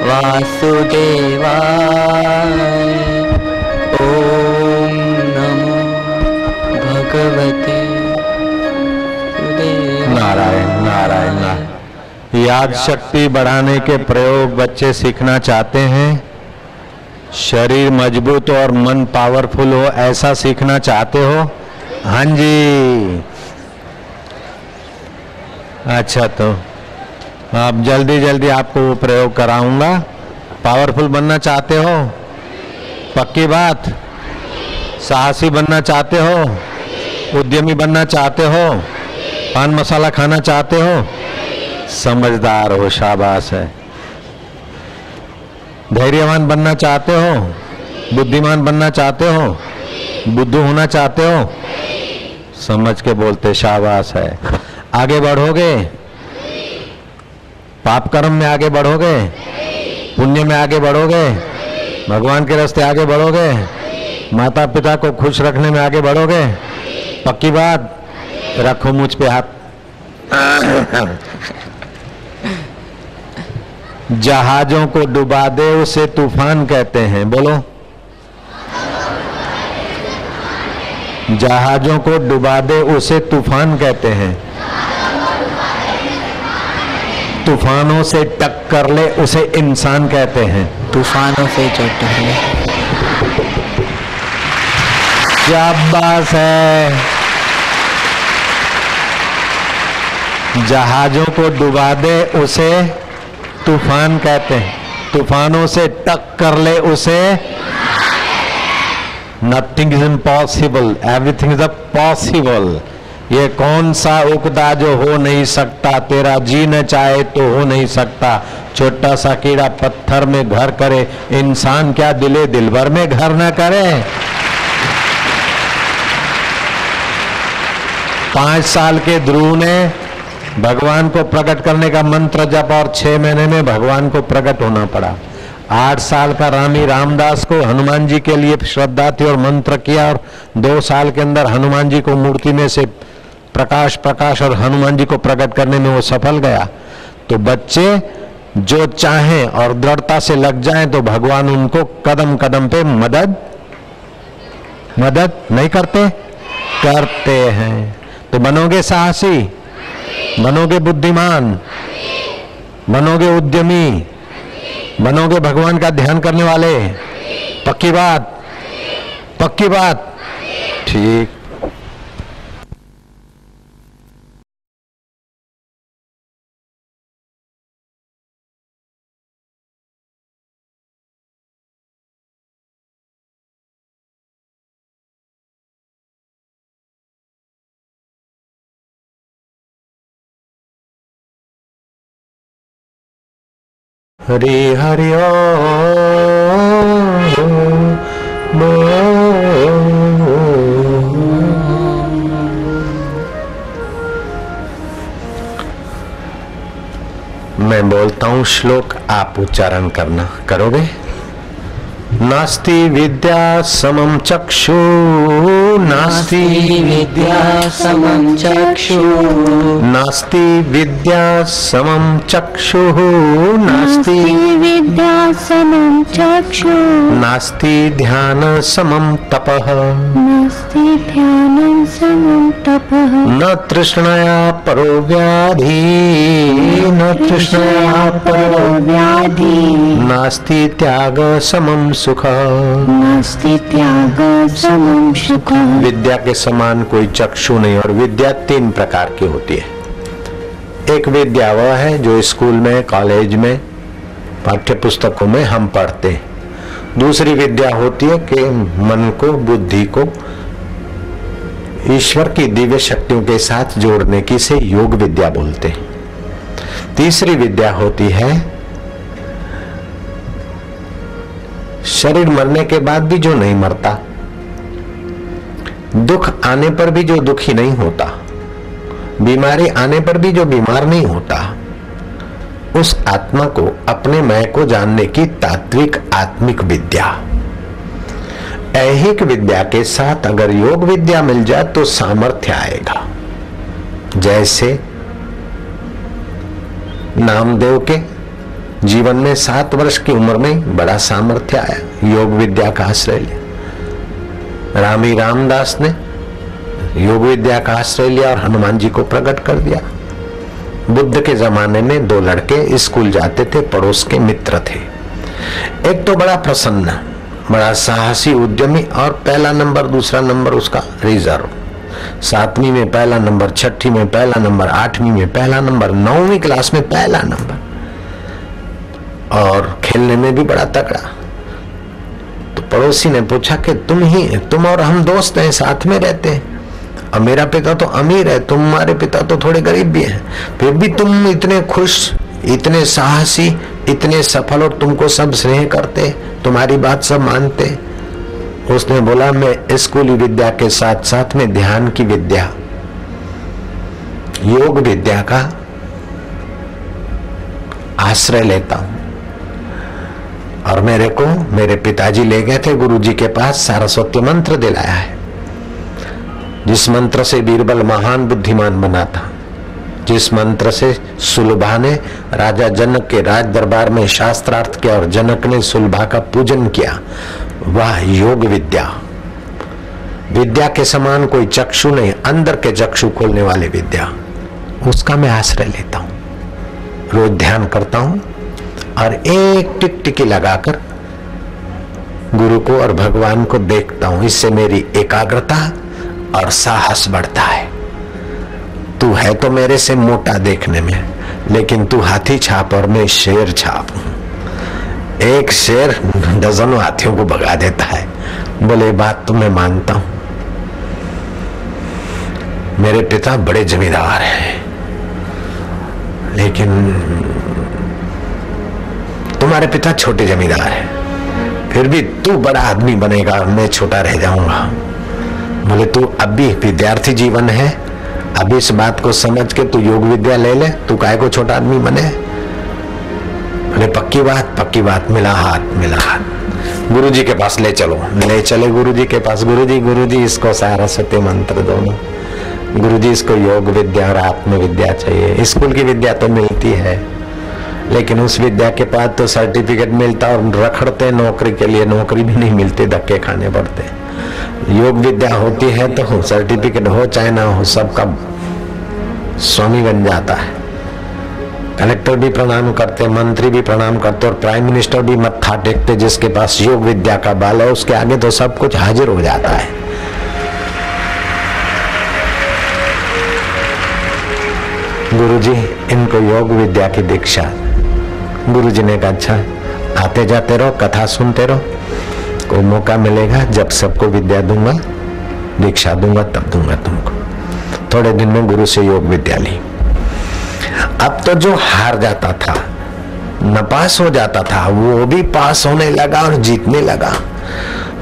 वासुदेवाय। ओम नमो भगवते वासुदेवाय। नारायण नारायण नारायण। याद शक्ति बढ़ाने के प्रयोग बच्चे सीखना चाहते हैं, शरीर मजबूत और मन पावरफुल हो, ऐसा सीखना चाहते हो? हाँ जी। अच्छा, तो अब जल्दी जल्दी आपको वो प्रयोग कराऊंगा। पावरफुल बनना चाहते हो? पक्की बात? साहसी बनना चाहते हो? उद्यमी बनना चाहते हो? पान मसाला खाना चाहते हो? समझदार हो, शाबाश है। धैर्यवान बनना चाहते हो? बुद्धिमान बनना चाहते हो? बुद्धू होना चाहते हो? समझ के बोलते, शाबाश है। आगे बढ़ोगे? पाप कर्म में आगे बढ़ोगे? पुण्य में आगे बढ़ोगे? भगवान के रास्ते आगे बढ़ोगे? माता पिता को खुश रखने में आगे बढ़ोगे? पक्की बात? रखो मुझ पे हाथ। जहाजों को डुबा दे उसे तूफान कहते हैं, बोलो। जहाजों को डुबा दे उसे तूफान कहते हैं। तूफानों से टक्कर ले उसे इंसान कहते हैं। तूफानों से जो टकराए। शाबाश है। जहाजों को डुबा दे उसे तूफान कहते हैं। तूफानों से टक्कर ले उसे nothing is impossible, everything is possible. ये कौन सा उकदा जो हो नहीं सकता, तेरा जी न चाहे तो हो नहीं सकता। छोटा सा कीड़ा पत्थर में घर करे, इंसान क्या दिले दिलबर में घर न करे। 5 साल के ध्रुव ने भगवान को प्रकट करने का मंत्र जप और 6 महीने में भगवान को प्रकट होना पड़ा। 8 साल का रामी रामदास को हनुमान जी के लिए श्रद्धा थी और मंत्र किया, और 2 साल के अंदर हनुमान जी को मूर्ति में से प्रकाश और हनुमान जी को प्रकट करने में वो सफल गया। तो बच्चे जो चाहें और दृढ़ता से लग जाएं तो भगवान उनको कदम कदम पे मदद नहीं करते हैं। तो बनोगे साहसी, बनोगे बुद्धिमान, बनोगे उद्यमी, बनोगे भगवान का ध्यान करने वाले। पक्की बात? पक्की बात? ठीक। हरि हरि मैं बोलता हूं श्लोक, आप उच्चारण करना, करोगे? नास्ति विद्या समम चक्षु, नास्ति विद्या समम चक्षु, नास्ति विद्या समम चक्षु, नास्ति विद्या समम चक्षु, नास्ति ध्यान समम तपः, नास्ति ध्यानं समम तपः, न तृष्णया परो व्याधि, न तृष्णया परो व्याधि, नास्ति त्याग समम सुख, नास्ति त्याग समम सुख। विद्या के समान कोई चक्षु नहीं। और विद्या 3 प्रकार की होती है। एक विद्या वह है जो स्कूल में, कॉलेज में, पाठ्य पुस्तकों में हम पढ़ते हैं। दूसरी विद्या होती है कि मन को, बुद्धि को ईश्वर की दिव्य शक्तियों के साथ जोड़ने की, से योग विद्या बोलते हैं। तीसरी विद्या होती है शरीर मरने के बाद भी जो नहीं मरता, दुख आने पर भी जो दुखी नहीं होता, बीमारी आने पर भी जो बीमार नहीं होता, उस आत्मा को, अपने मैं को जानने की तात्विक आत्मिक विद्या। ऐहिक विद्या के साथ अगर योग विद्या मिल जाए तो सामर्थ्य आएगा। जैसे नामदेव के जीवन में 7 वर्ष की उम्र में बड़ा सामर्थ्य आया, योग विद्या का आश्रय लिया। रामी रामदास ने योग विद्या का आश्रय लिया और हनुमान जी को प्रकट कर दिया। बुद्ध के जमाने में 2 लड़के स्कूल जाते थे, पड़ोस के मित्र थे। एक तो बड़ा प्रसन्न, बड़ा साहसी उद्यमी और पहला नंबर, दूसरा नंबर उसका रिजर्व। 7वीं में पहला नंबर, 6ठी में पहला नंबर, 8वीं में पहला नंबर, 9वीं क्लास में पहला नंबर, और खेलने में भी बड़ा तगड़ा। तो पड़ोसी ने पूछा कि तुम और हम दोस्त हैं, साथ में रहते हैं, और मेरा पिता तो अमीर है, तुम्हारे पिता तो थोड़े गरीब भी हैं, फिर भी तुम इतने खुश, इतने साहसी, इतने सफल, और तुमको सब स्नेह करते, तुम्हारी बात सब मानते। उसने बोला, मैं स्कूली विद्या के साथ साथ में ध्यान की विद्या, योग विद्या का आश्रय लेता हूं। और मेरे पिताजी ले गए थे गुरुजी के पास, सारस्वती मंत्र दिलाया है, जिस मंत्र से बीरबल महान बुद्धिमान बना था, जिस मंत्र से सुलभा ने राजा जनक के राज दरबार में शास्त्रार्थ किया और जनक ने सुलभा का पूजन किया, वह योग विद्या। विद्या के समान कोई चक्षु नहीं, अंदर के चक्षु खोलने वाली विद्या, उसका मैं आश्रय लेता हूं। रोज ध्यान करता हूं और एक टिकटिकी लगाकर गुरु को और भगवान को देखता हूं। इससे मेरी एकाग्रता और साहस बढ़ता है। तू है तो मेरे से मोटा देखने में, लेकिन तू हाथी छाप और मैं शेर छाप हूं। एक शेर डजनों हाथियों को भगा देता है। बोले, बात तो मैं मानता हूं, मेरे पिता बड़े जमींदार हैं, लेकिन तुम्हारे पिता छोटे जमींदार हैं, फिर भी तू बड़ा आदमी बनेगा, मैं छोटा रह जाऊंगा। बोले, तू अब भी विद्यार्थी जीवन है, अभी इस बात को समझ के तू योग विद्या ले ले, तू काहे को छोटा आदमी बने। बोले, पक्की बात, मिला हाथ। गुरुजी के पास ले चलो, ले चले गुरुजी के पास। गुरुजी इसको सारस्वती मंत्र दो ना, गुरुजी इसको योग विद्या और आत्म विद्या चाहिए। स्कूल की विद्या तो मिलती है, लेकिन उस विद्या के बाद तो सर्टिफिकेट मिलता और रखड़ते नौकरी के लिए, नौकरी भी नहीं मिलती, धक्के खाने पड़ते। योग विद्या होती है तो सर्टिफिकेट हो चाहे ना हो, सबका स्वामी बन जाता है। कलेक्टर भी प्रणाम करते, मंत्री भी प्रणाम करते, और प्राइम मिनिस्टर भी मत्था टेकते। जिसके पास योग विद्या का बाल है, उसके आगे तो सब कुछ हाजिर हो जाता है। गुरुजी, इनको योग विद्या की दीक्षा। गुरुजी ने कहा, अच्छा आते जाते रहो, कथा सुनते रहो, कोई मौका मिलेगा जब सबको विद्या दूंगा, दीक्षा दूंगा, तब दूंगा तुमको। थोड़े दिन में गुरु से योग विद्या ली। अब तो जो हार जाता था, नापास हो जाता था, वो भी पास होने लगा और जीतने लगा।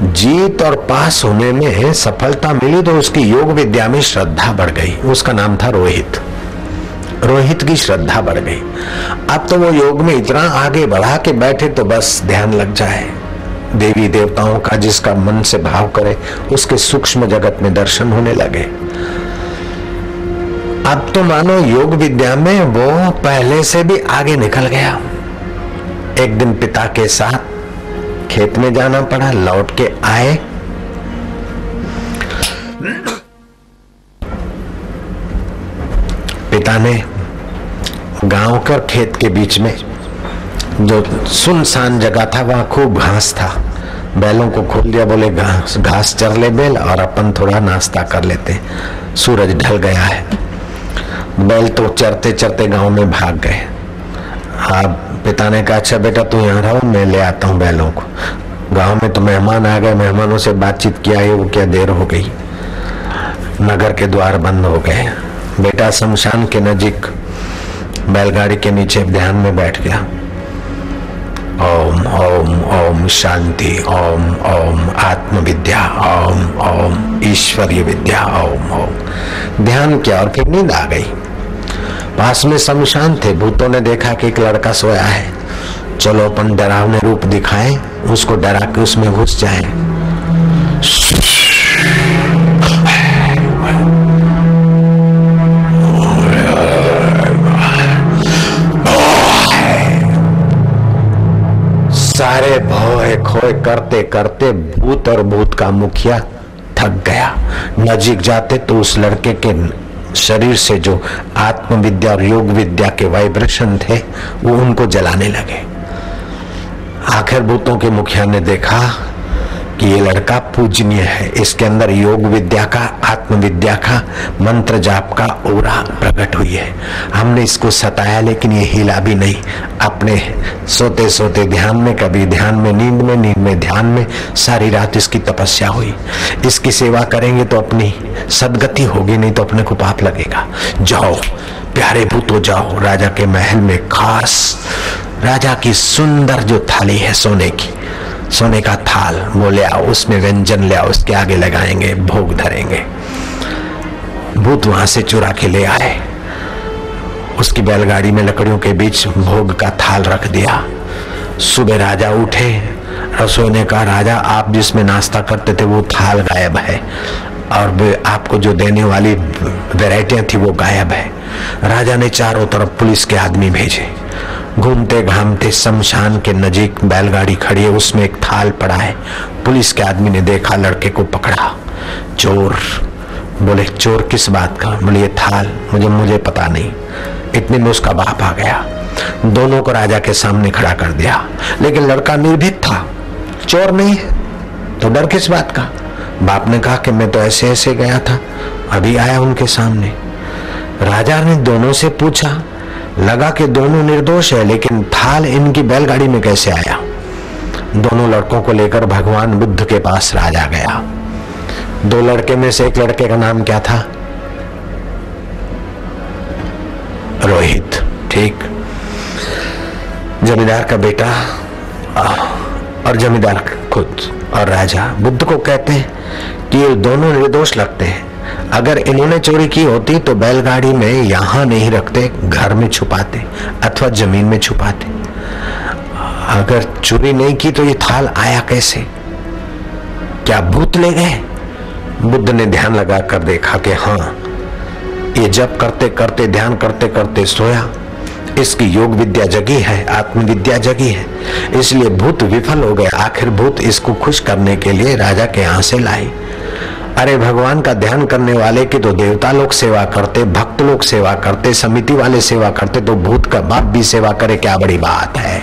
जीत और पास होने में सफलता मिली तो उसकी योग विद्या में श्रद्धा बढ़ गई। उसका नाम था रोहित। रोहित की श्रद्धा बढ़ गई। अब तो वो योग में इतना आगे बढ़ा के बैठे तो बस ध्यान लग जाए। देवी देवताओं का जिसका मन से भाव करे, उसके सूक्ष्म जगत में दर्शन होने लगे। अब तो मानो योग विद्या में वो पहले से भी आगे निकल गया। एक दिन पिता के साथ खेत में जाना पड़ा, लौट के आए, पिता ने गांव कर खेत के बीच में जो सुनसान जगह था, वहां खूब घास था, बैलों को खोल दिया। बोले, घास चर ले बैल और अपन थोड़ा नाश्ता कर लेते, सूरज ढल गया है। बैल तो चरते चरते गांव में भाग गए। अब पिता ने कहा, अच्छा बेटा तू यहाँ रहो, मैं ले आता हूँ बैलों को। गांव में तो मेहमान आ गए, मेहमानों से बातचीत किया, ये वो क्या देर हो गई, नगर के द्वार बंद हो गए। बेटा शमशान के नजीक बैलगाड़ी के नीचे ध्यान में बैठ गया। ओम ओम ओम शांति, ओम ओम आत्म विद्या, ओम ओम ईश्वरीय विद्या, ओम ओम। ध्यान किया और फिर नींद आ गई। पास में शमशान थे। भूतों ने देखा कि एक लड़का सोया है, चलो अपन डरावने रूप दिखाएं, उसको डरा के उसमें घुस जाए। सारे भोए खोए करते करते भूत और भूत का मुखिया थक गया। नजीक जाते तो उस लड़के के शरीर से जो आत्मविद्या और योग विद्या के वाइब्रेशन थे वो उनको जलाने लगे। आखिर भूतों के मुखिया ने देखा कि ये लड़का पूजनीय है, इसके अंदर योग विद्या का, आत्मविद्या का, मंत्र जाप का ओरा प्रकट हुई है। हमने इसको सताया लेकिन ये हिला भी नहीं। अपने सोते सोते ध्यान में, कभी ध्यान में नींद में, नींद में ध्यान में, सारी रात इसकी तपस्या हुई। इसकी सेवा करेंगे तो अपनी सदगति होगी, नहीं तो अपने को पाप लगेगा। जाओ प्यारे भूतो जाओ, राजा के महल में खास राजा की सुंदर जो थाली है सोने की, सोने का थाल वो ले आओ, उसमें व्यंजन ले आओ, उसके आगे लगाएंगे, भोग धरेंगे। भूत वहां से चुरा के ले आए, उसकी बैलगाड़ी में लकड़ियों के बीच भोग का थाल रख दिया। सुबह राजा उठे, रसोई ने कहा राजा आप जिसमें नाश्ता करते थे वो थाल गायब है और आपको जो देने वाली वैरायटियां थी वो गायब है। राजा ने चारों तरफ पुलिस के आदमी भेजे। घूमते घामते शमशान के नजीक बैलगाड़ी खड़ी है, उसमें एक थाल पड़ा है। पुलिस के आदमी ने देखा, लड़के को पकड़ा। चोर बोले चोर किस बात का? बोले ये थाल मुझे पता नहीं। इतने में उसका बाप आ गया, दोनों को राजा के सामने खड़ा कर दिया। लेकिन लड़का निर्भीक था, चोर नहीं है तो डर किस बात का? बाप ने कहा कि मैं तो ऐसे ऐसे गया था, अभी आया उनके सामने। राजा ने दोनों से पूछा, लगा कि दोनों निर्दोष है, लेकिन थाल इनकी बैलगाड़ी में कैसे आया? दोनों लड़कों को लेकर भगवान बुद्ध के पास राजा गया। दो लड़के में से एक लड़के का नाम क्या था? रोहित, ठीक। जमींदार का बेटा और जमींदार खुद और राजा बुद्ध को कहते हैं कि ये दोनों निर्दोष लगते हैं। अगर इन्होंने चोरी की होती तो बैलगाड़ी में यहां नहीं रखते, घर में छुपाते अथवा जमीन में छुपाते। अगर चोरी नहीं की तो ये थाल आया कैसे? क्या भूत ले गए? बुद्ध ने ध्यान लगा कर देखा कि हाँ, ये जप करते करते ध्यान करते करते सोया, इसकी योग विद्या जगी है, आत्मविद्या जगी है, इसलिए भूत विफल हो गए। आखिर भूत इसको खुश करने के लिए राजा के यहां से लाई। अरे भगवान का ध्यान करने वाले की तो देवता लोग सेवा करते, भक्त लोग सेवा करते, समिति वाले सेवा करते, तो भूत का बाप भी सेवा करे, क्या बड़ी बात है।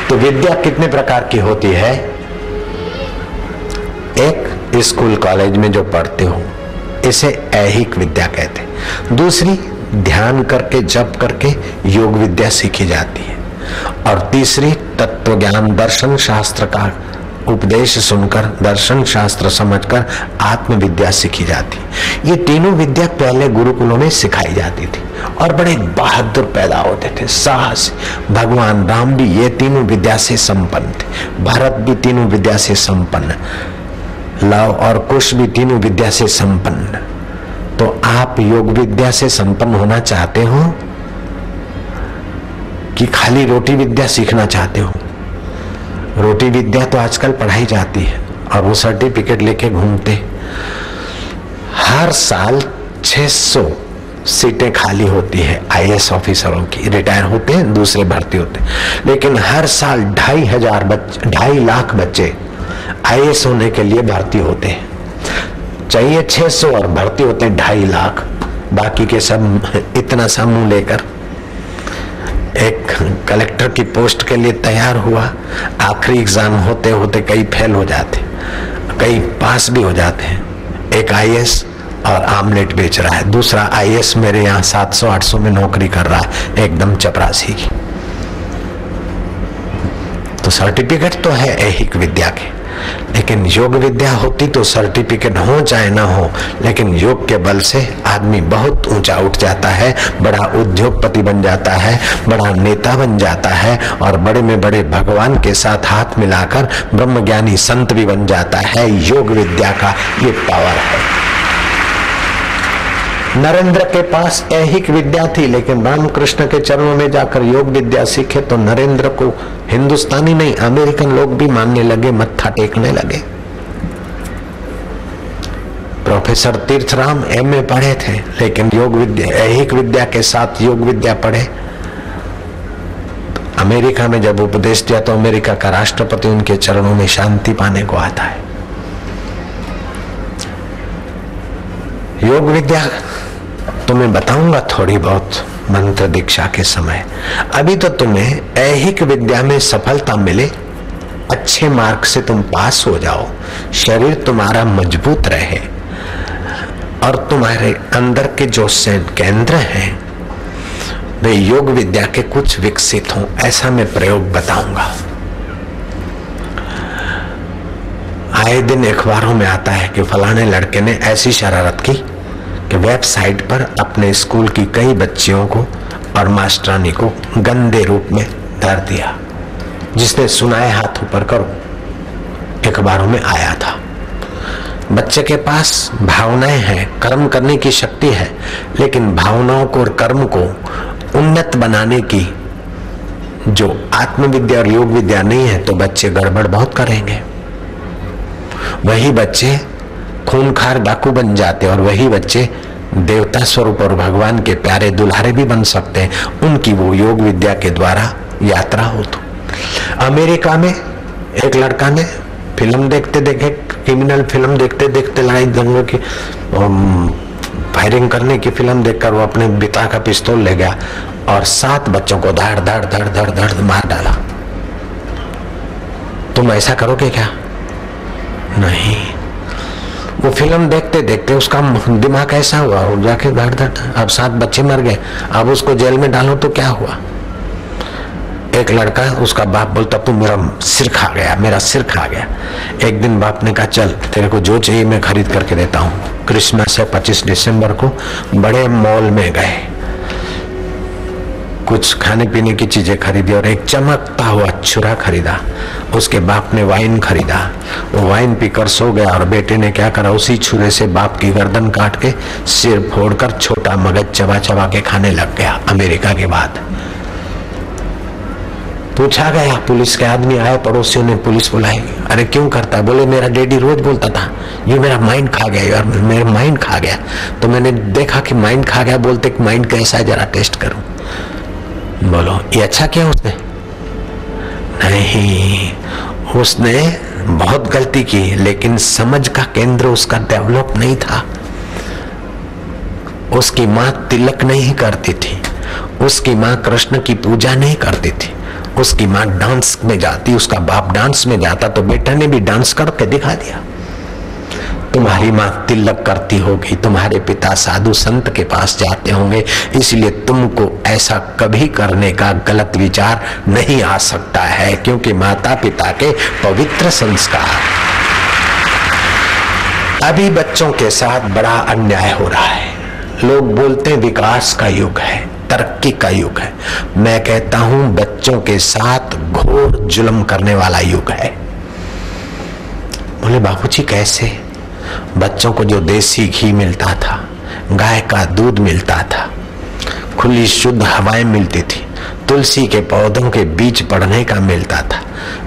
तो विद्या कितने प्रकार की होती है? एक स्कूल कॉलेज में जो पढ़ते हो इसे ऐहिक विद्या कहते हैं। दूसरी ध्यान करके जप करके योग विद्या सीखी जाती है। और तीसरी तत्व ज्ञान दर्शन शास्त्र का उपदेश सुनकर, दर्शन शास्त्र समझकर आत्मविद्या सीखी जाती। ये तीनों विद्या पहले गुरुकुलों में सिखाई जाती थी और बड़े बहादुर पैदा होते थे, साहस। भगवान राम भी ये तीनों विद्या से संपन्न थे, भरत भी तीनों विद्या से संपन्न, लव और कुश भी तीनों विद्या से संपन्न। तो आप योग विद्या से संपन्न होना चाहते हो कि खाली रोटी विद्या सीखना चाहते हो? रोटी विद्या तो आजकल पढ़ाई जाती है और वो सर्टिफिकेट लेके घूमते। हर साल 600 सीटें खाली होती है आईएएस ऑफिसरों की, रिटायर होते हैं, दूसरे भर्ती होते हैं। लेकिन हर साल 2.5 लाख बच्चे आईएएस होने के लिए भर्ती होते हैं। चाहिए 600 और भर्ती होते हैं 2.5 लाख। बाकी के सब इतना सा मुंह लेकर एक कलेक्टर की पोस्ट के लिए तैयार हुआ, आखिरी एग्जाम होते होते कई फेल हो जाते, कई पास भी हो जाते हैं। एक आईएएस और आमलेट बेच रहा है, दूसरा आईएएस मेरे यहाँ 700-800 में नौकरी कर रहा है, एकदम चपरासी की। तो सर्टिफिकेट तो है ऐहिक विद्या के, लेकिन योग विद्या होती तो सर्टिफिकेट हो चाहे ना हो, लेकिन योग के बल से आदमी बहुत ऊंचा उठ जाता है, बड़ा उद्योगपति बन जाता है, बड़ा नेता बन जाता है और बड़े में बड़े भगवान के साथ हाथ मिलाकर ब्रह्मज्ञानी संत भी बन जाता है। योग विद्या का ये पावर है। नरेंद्र के पास ऐहिक विद्या थी, लेकिन रामकृष्ण के चरणों में जाकर योग विद्या सीखे तो नरेंद्र को हिंदुस्तानी नहीं अमेरिकन लोग भी मानने लगे, मत्था टेकने लगे। प्रोफेसर तीर्थराम एमए पढ़े थे, लेकिन योग विद्या ऐहिक विद्या के साथ योग विद्या पढ़े अमेरिका में जब उपदेश दिया तो अमेरिका का राष्ट्रपति उनके चरणों में शांति पाने को आता है। योग विद्या तुम्हें बताऊंगा थोड़ी बहुत मंत्र दीक्षा के समय। अभी तो तुम्हें ऐहिक विद्या में सफलता मिले, अच्छे मार्क से तुम पास हो जाओ, शरीर तुम्हारा मजबूत रहे और तुम्हारे अंदर के जो केंद्र हैं वे योग विद्या के कुछ विकसित हों, ऐसा मैं प्रयोग बताऊंगा। आए दिन अखबारों में आता है कि फलाने लड़के ने ऐसी शरारत की कि वेबसाइट पर अपने स्कूल की कई बच्चियों को और मास्टरानी को गंदे रूप में धर दिया। जिसने सुनाए हाथ ऊपर करो, अखबारों में आया था। बच्चे के पास भावनाएं हैं, कर्म करने की शक्ति है, लेकिन भावनाओं को और कर्म को उन्नत बनाने की जो आत्मविद्या और योग विद्या नहीं है, तो बच्चे गड़बड़ बहुत करेंगे। वही बच्चे खूनखार डाकू बन जाते और वही बच्चे देवता स्वरूप और भगवान के प्यारे दुल्हारे भी बन सकते हैं, उनकी वो योग विद्या के द्वारा यात्रा हो। तो अमेरिका में एक लड़का ने फिल्म देखते देखे, क्रिमिनल फिल्म देखते देखते लड़ाई दंगों की फायरिंग करने की फिल्म देखकर वो अपने पिता का पिस्तौल ले गया और 7 बच्चों को धड़ धड़ धड़ धड़ धड़ मार डाला। तुम ऐसा करोगे क्या? नहीं। वो फिल्म देखते देखते उसका दिमाग ऐसा हुआ, वो जाके धड़ धड़, अब 7 बच्चे मर गए, अब उसको जेल में डालो तो क्या हुआ? एक लड़का, उसका बाप बोलता तू मेरा सिर खा गया, मेरा सिर खा गया। एक दिन बाप ने कहा चल तेरे को जो चाहिए मैं खरीद करके देता हूँ। क्रिसमस है 25 दिसंबर को, बड़े मॉल में गए, कुछ खाने पीने की चीजें खरीदी और एक चमकता हुआ छुरा खरीदा। उसके बाप ने वाइन खरीदा, वो वाइन पीकर सो गया और बेटे ने क्या करा, उसी छुरे से बाप की गर्दन काट के सिर फोड़कर छोटा मगज चबा चबा के खाने लग गया। अमेरिका के बाद पूछा गया, पुलिस के आदमी आए, पड़ोसियों ने पुलिस बुलाई। अरे क्यों करता है? बोले मेरा डैडी रोज बोलता था ये मेरा माइंड खा गया यार, मेरा माइंड खा गया। तो मैंने देखा कि माइंड खा गया, बोलते कि माइंड कैसा है जरा टेस्ट करूं। बोलो ये अच्छा किया उसने? नहीं, उसने बहुत गलती की, लेकिन समझ का केंद्र उसका डेवलप नहीं था। उसकी माँ तिलक नहीं करती थी, उसकी माँ कृष्ण की पूजा नहीं करती थी, उसकी माँ डांस में जाती, उसका बाप डांस में जाता, तो बेटा ने भी डांस करके दिखा दिया। तुम्हारी माँ तिलक करती होगी, तुम्हारे पिता साधु संत के पास जाते होंगे, इसलिए तुमको ऐसा कभी करने का गलत विचार नहीं आ सकता है, क्योंकि माता पिता के पवित्र संस्कार। अभी बच्चों के साथ बड़ा अन्याय हो रहा है। लोग बोलते हैं विकास का युग है, तरक्की का युग है। मैं कहता हूं बच्चों के साथ घोर जुल्म करने वाला युग है। बोले बाबूजी कैसे? बच्चों को जो देसी घी मिलता था, गाय का दूध मिलता था, खुली शुद्ध हवाएं मिलती थी, तुलसी के पौधों के बीज पढ़ने का मिलता था,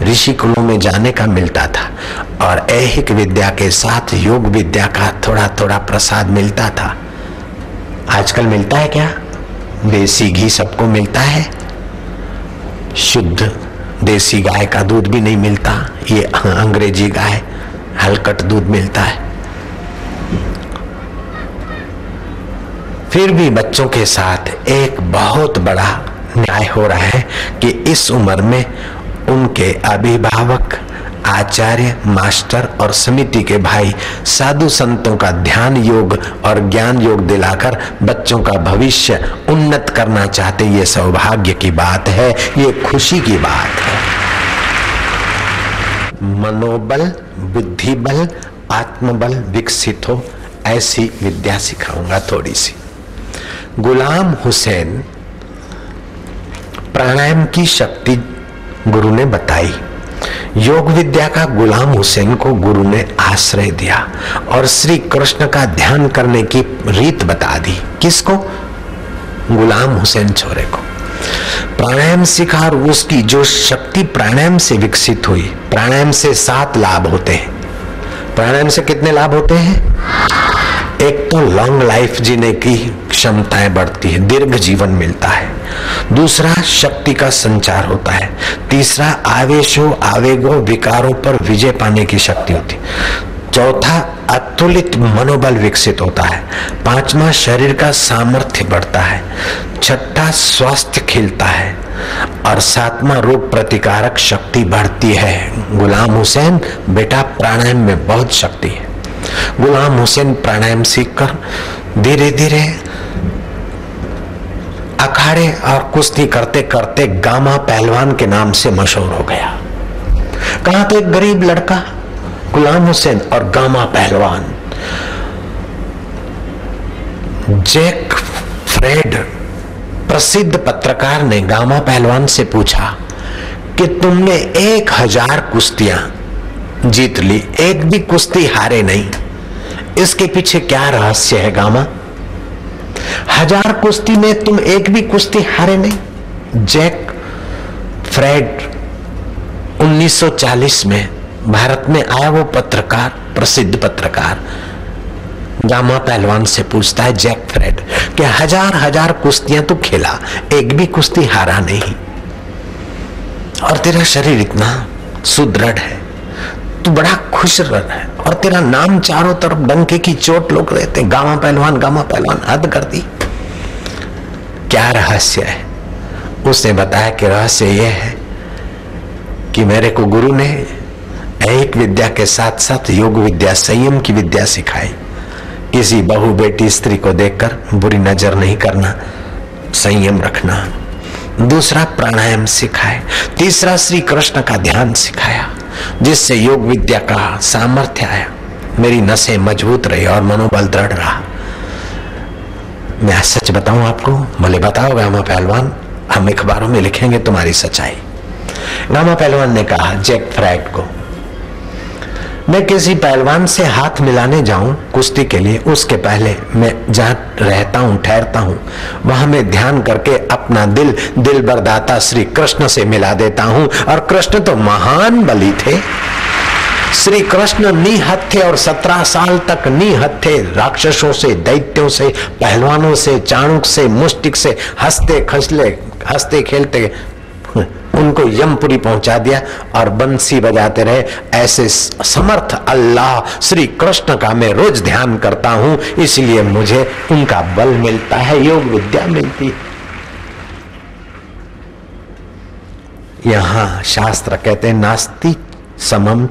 ऋषि कुलों में जाने का मिलता था, और ऐहिक विद्या के साथ योग विद्या का थोड़ा थोड़ा प्रसाद मिलता था। आजकल मिलता है क्या? देसी घी सबको मिलता है, शुद्ध देसी गाय का दूध भी नहीं मिलता, ये अंग्रेजी गाय हलकट दूध मिलता है। फिर भी बच्चों के साथ एक बहुत बड़ा न्याय हो रहा है कि इस उम्र में उनके अभिभावक, आचार्य, मास्टर और समिति के भाई साधु संतों का ध्यान योग और ज्ञान योग दिलाकर बच्चों का भविष्य उन्नत करना चाहते। ये सौभाग्य की बात है, ये खुशी की बात है। मनोबल, बुद्धि बल, आत्मबल विकसित हो, ऐसी विद्या सिखाऊंगा थोड़ी सी। गुलाम हुसैन, प्राणायाम की शक्ति गुरु ने बताई, योग विद्या का गुलाम हुसैन को गुरु ने आश्रय दिया और श्री कृष्ण का ध्यान करने की रीत बता दी। किसको? गुलाम हुसैन छोरे को। प्राणायाम सिखा और उसकी जो शक्ति प्राणायाम से विकसित हुई। प्राणायाम से 7 लाभ होते हैं। प्राणायाम से कितने लाभ होते हैं? एक तो लॉन्ग लाइफ जीने की क्षमताएं बढ़ती है, दीर्घ जीवन मिलता है। दूसरा शक्ति का संचार होता है। तीसरा आवेशों आवेगों विकारों पर विजय पाने की शक्ति होती है। चौथा अतुलित मनोबल विकसित होता है। पांचवा शरीर का सामर्थ्य बढ़ता है। छठा स्वास्थ्य खिलता है और सातवां रोग प्रतिकारक शक्ति बढ़ती है। गुलाम हुसैन बेटा प्राणायाम में बहुत शक्ति है। गुलाम हुसैन प्राणायाम सीखकर धीरे धीरे अखाड़े और कुश्ती करते करते गामा पहलवान के नाम से मशहूर हो गया। कहा तो एक गरीब लड़का गुलाम हुसैन और गामा पहलवान। जैक फ्रेड प्रसिद्ध पत्रकार ने गामा पहलवान से पूछा कि तुमने 1000 कुश्तियां जीत ली, एक भी कुश्ती हारे नहीं, इसके पीछे क्या रहस्य है गामा? 1000 कुश्ती में तुम एक भी कुश्ती हारे नहीं। जैक फ्रेड 1940 में भारत में आया वो पत्रकार, प्रसिद्ध पत्रकार गामा पहलवान से पूछता है जैक फ्रेड कि 1000 कुश्तियां तो खेला, एक भी कुश्ती हारा नहीं, और तेरा शरीर इतना सुदृढ़ है, तू बड़ा खुश रह है, और तेरा नाम चारों तरफ डंके की चोट लोग रहते, गामा पहलवान, हद कर दी। क्या रहस्य है? उसने बताया कि रहस्य यह है कि मेरे को गुरु ने एक विद्या के साथ साथ योग विद्या, संयम की विद्या सिखाई। किसी बहू बेटी स्त्री को देखकर बुरी नजर नहीं करना, संयम रखना। दूसरा प्राणायाम सिखाए। तीसरा श्री कृष्ण का ध्यान सिखाया, जिससे योग विद्या का सामर्थ्य आया। मेरी नसें मजबूत रही और मनोबल दृढ़ रहा। मैं सच बताऊं आपको, भले बताओ गामा पहलवान, हम अखबारों में लिखेंगे तुम्हारी सच्चाई। गामा पहलवान ने कहा जैक फ्रेड को, मैं किसी पहलवान से हाथ मिलाने जाऊं कुश्ती के लिए, उसके पहले मैं जहां रहता हूं, ठहरता हूं, वहां मैं ध्यान करके अपना दिल बरदाता श्री कृष्ण से मिला देता हूं। और कृष्ण तो महान बली थे। श्री कृष्ण निहत्थे और 17 साल तक निहत्थे राक्षसों से, दैत्यों से, पहलवानों से, चाणुक से, मुष्टिक से हंसते खेलते उनको यमपुरी पहुंचा दिया और बंसी बजाते रहे। ऐसे समर्थ अल्लाह श्री कृष्ण का मैं रोज ध्यान करता हूं, इसलिए मुझे उनका बल मिलता है, योग विद्या मिलती है। यहां शास्त्र कहते हैं नास्ति समम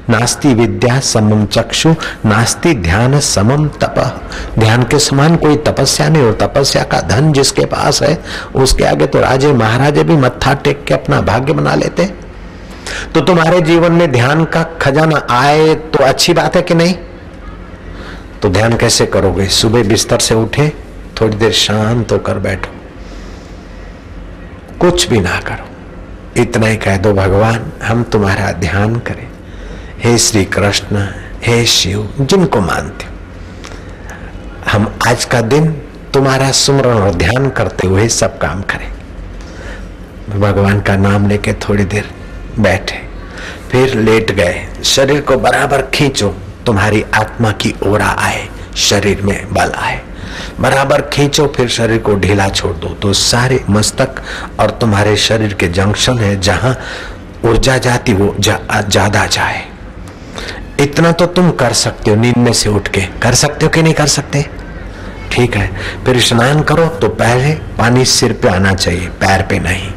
नास्ति विद्या समम चक्षु, नास्ति ध्यान समम तपः। ध्यान के समान कोई तपस्या नहीं, और तपस्या का धन जिसके पास है उसके आगे तो राजे महाराजे भी मत्था टेक के अपना भाग्य बना लेते। तो तुम्हारे जीवन में ध्यान का खजाना आए तो अच्छी बात है कि नहीं? तो ध्यान कैसे करोगे? सुबह बिस्तर से उठे, थोड़ी देर शांत होकर बैठो, कुछ भी ना करो, इतना ही कह दो भगवान हम तुम्हारा ध्यान करें। हे श्री कृष्ण, हे शिव, जिनको मानते हो, हम आज का दिन तुम्हारा सुमरण और ध्यान करते हुए सब काम करें। भगवान का नाम लेके थोड़ी देर बैठे, फिर लेट गए, शरीर को बराबर खींचो, तुम्हारी आत्मा की ओरा आए, शरीर में बल आए, बराबर खींचो, फिर शरीर को ढीला छोड़ दो, तो सारे मस्तक और तुम्हारे शरीर के जंक्शन है जहां ऊर्जा जाती वो ज्यादा जाए। इतना तो तुम कर सकते हो, नींद में से उठ के कर सकते हो कि नहीं कर सकते? ठीक है, फिर स्नान करो तो पहले पानी सिर पे आना चाहिए, पैर पे नहीं।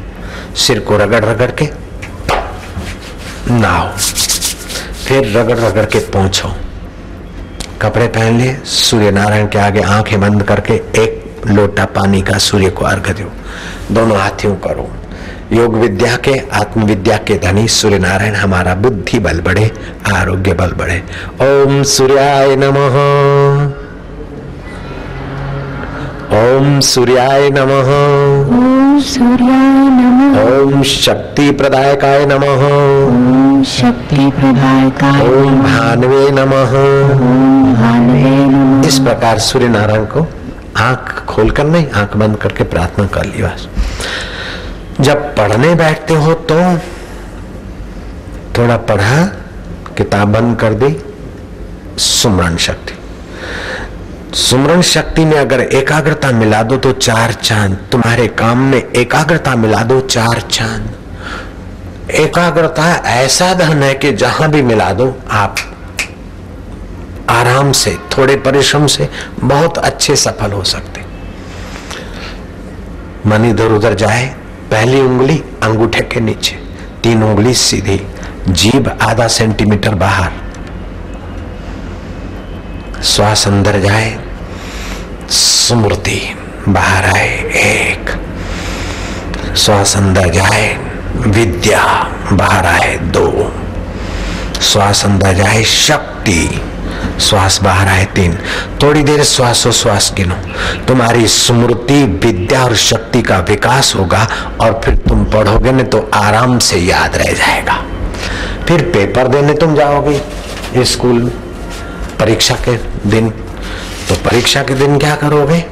सिर को रगड़ रगड़ के नहाओ, फिर रगड़ रगड़ के पोंछो, कपड़े पहन लिए, सूर्य नारायण के आगे आंखें बंद करके एक लोटा पानी का सूर्य को अर्घ दो, दोनों हाथियों करो। योग विद्या के, आत्म विद्या के धनी सूर्य नारायण हमारा बुद्धि बल बढ़े, आरोग्य बल बढ़े। ओम सूर्याय नमः, ओम सूर्याय नमः, ओम सूर्याय नमः, ओम शक्ति प्रदायकाय नमः, ओम शक्ति प्रदायकाय, ओम भानवे नमः, ओम भानवे नमः। इस प्रकार सूर्य नारायण को आंख खोलकर नहीं, आंख बंद करके प्रार्थना कर ली बस। जब पढ़ने बैठते हो तो थोड़ा पढ़ा, किताब बंद कर दी, सुमरण शक्ति। सुमरन शक्ति में अगर एकाग्रता मिला दो तो 4 चांद, तुम्हारे काम में एकाग्रता मिला दो 4 चांद। एकाग्रता ऐसा धन है कि जहां भी मिला दो आप आराम से, थोड़े परिश्रम से बहुत अच्छे सफल हो सकते। मन इधर उधर जाए, पहली उंगली अंगूठे के नीचे, 3 उंगली सीधी, जीभ आधा सेंटीमीटर बाहर, श्वास अंदर जाए, स्मृति बाहर आए, 1 श्वास अंदर जाए, विद्या बाहर आए, 2 श्वास अंदर जाए, शक्ति, श्वास बाहर आए, 3। थोड़ी देर श्वासोश्वास गिनो, तुम्हारी स्मृति, विद्या और शक्ति का विकास होगा और फिर तुम पढ़ोगे न तो आराम से याद रह जाएगा। फिर पेपर देने तुम जाओगे स्कूल में परीक्षा के दिन, तो परीक्षा के दिन क्या करोगे?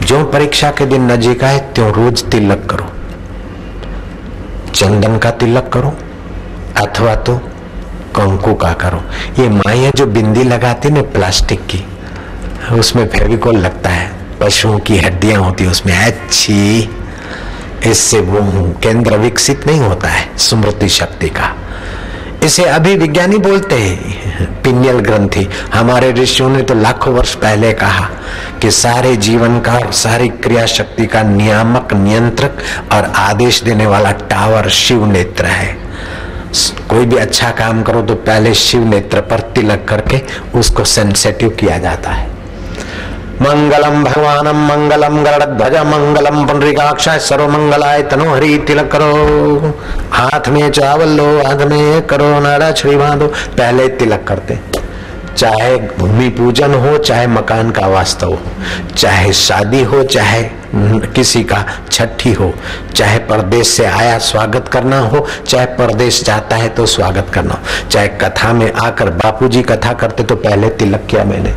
जो परीक्षा के दिन नजीक आए त्यों रोज तिलक करो, चंदन का तिलक करो अथवा तो कंकु का करो। ये माया जो बिंदी लगाती है ना प्लास्टिक की, उसमें फेविकोल लगता है, पशुओं की हड्डियां होती है उसमें, अच्छी, इससे वो केंद्र विकसित नहीं होता है स्मृति शक्ति का। इसे अभी विज्ञानी बोलते हैं पिनियल ग्रंथि। हमारे ऋषियों ने तो लाखों वर्ष पहले कहा कि सारे जीवन का, सारी क्रिया शक्ति का नियामक, नियंत्रक और आदेश देने वाला टावर शिव नेत्र है। कोई भी अच्छा काम करो तो पहले शिव नेत्र पर तिलक करके उसको सेंसिटिव किया जाता है। मंगलम भगवानम मंगलम गरुड़ध्वज मंगलम पुंडरीकाक्षाय सर्वमंगलाय तनोहरि। तिलक करो, हाथ में चावल लो, हाथ में करो नारा छड़ी बांधो, पहले तिलक करते। चाहे भूमि पूजन हो, चाहे मकान का वास्तव हो, चाहे शादी हो, चाहे किसी का छठी हो, चाहे परदेश से आया स्वागत करना हो, चाहे परदेश जाता है तो स्वागत करना हो, चाहे कथा में आकर बापूजी कथा करते तो पहले तिलक किया मैंने।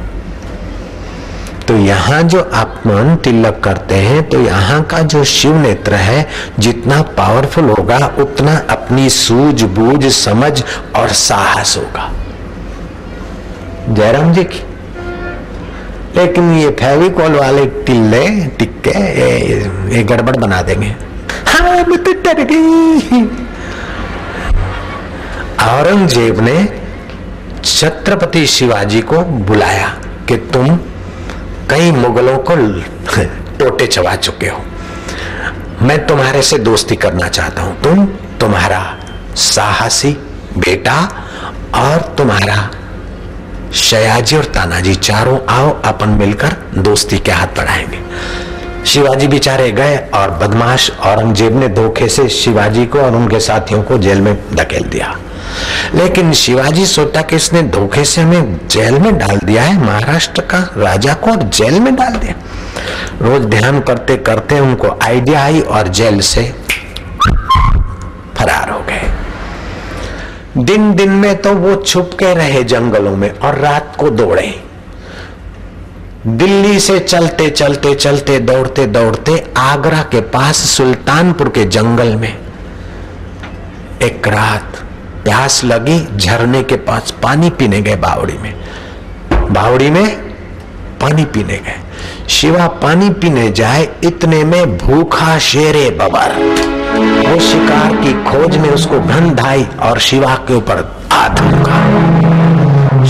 तो यहाँ जो आप मन तिलक करते हैं तो यहाँ का जो शिव नेत्र है जितना पावरफुल होगा उतना अपनी सूझबूझ, समझ और साहस होगा। जयराम जी की। लेकिन ये फेविकॉल वाले टिल्ले टिक्के ये गड़बड़ बना देंगे। हाँ मैं तो डर गई। औरंगजेब ने छत्रपति शिवाजी को बुलाया कि तुम कई मुगलों को टोटे चबा चुके हो, मैं तुम्हारे से दोस्ती करना चाहता हूं। तुम्हारा साहसी बेटा और तुम्हारा शयाजी और तानाजी चारों आओ, अपन मिलकर दोस्ती के हाथ बढ़ाएंगे। शिवाजी बेचारे गए और बदमाश औरंगजेब ने धोखे से शिवाजी को और उनके साथियों को जेल में धकेल दिया। लेकिन शिवाजी सोचा कि इसने धोखे से हमें जेल में डाल दिया है, महाराष्ट्र का राजा को और जेल में डाल दिया। रोज ध्यान करते करते उनको आइडिया आई और जेल से फरार हो गए। दिन दिन में तो वो छुप के रहे जंगलों में और रात को दौड़े। दिल्ली से चलते चलते चलते दौड़ते दौड़ते आगरा के पास सुल्तानपुर के जंगल में एक रात प्यास लगी, झरने के पास पानी पीने गए। बावड़ी में पानी पीने गए। शिवा पानी पीने जाए, इतने में भूखा शेरे बबर वो शिकार की खोज में उसको गंध आई और शिवा के ऊपर आ धमका।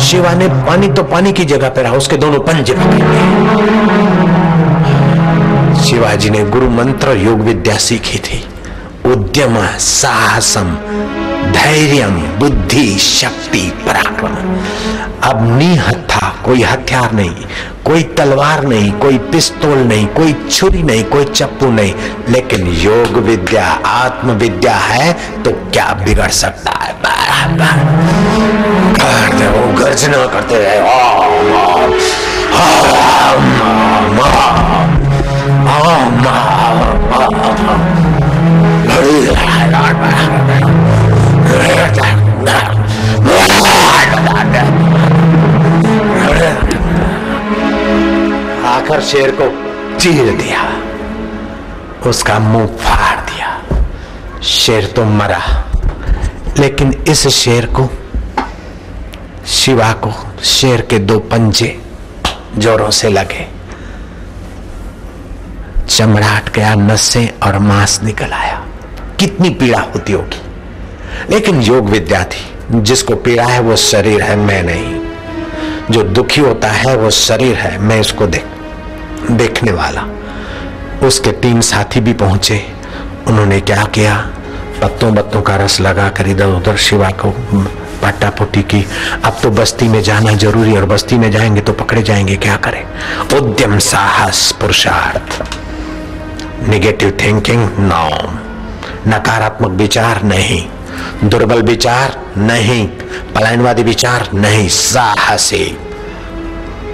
शिवा ने पानी तो पानी की जगह पे रहा, उसके दोनों पंजे पकड़ लिए। शिवाजी ने गुरु मंत्र योग विद्या सीखी थी। उद्यम साहसम धैर्यम बुद्धि शक्ति पराक्रम। अब निहत्था, कोई हथियार नहीं, कोई तलवार नहीं, कोई पिस्तौल नहीं, कोई छुरी नहीं, कोई चप्पू नहीं, लेकिन योग विद्या आत्म विद्या है तो क्या बिगड़ सकता है। वो गर्जना करते रहे। आखिर शेर को चीर दिया, उसका मुंह फाड़ दिया। शेर तो मरा, लेकिन इस शेर को, शिवा को, शेर के 2 पंजे जोरों से लगे, चमड़ा हट गया, नसें और मांस निकल आया। कितनी पीड़ा होती होगी, लेकिन योग विद्या थी। जिसको पीड़ा है वो शरीर है, मैं नहीं। जो दुखी होता है वो शरीर है, मैं इसको देखने वाला। उसके 3 साथी भी पहुंचे। उन्होंने क्या किया, पत्तों का रस लगा कर इधर उधर शिवा को पट्टापुट्टी की। अब तो बस्ती में जाना जरूरी, और बस्ती में जाएंगे तो पकड़े जाएंगे, क्या करें। उद्यम, साहस, पुरुषार्थ। नेगेटिव थिंकिंग नो, नकारात्मक विचार नहीं, दुर्बल विचार नहीं, पलायनवादी विचार नहीं, साहसी।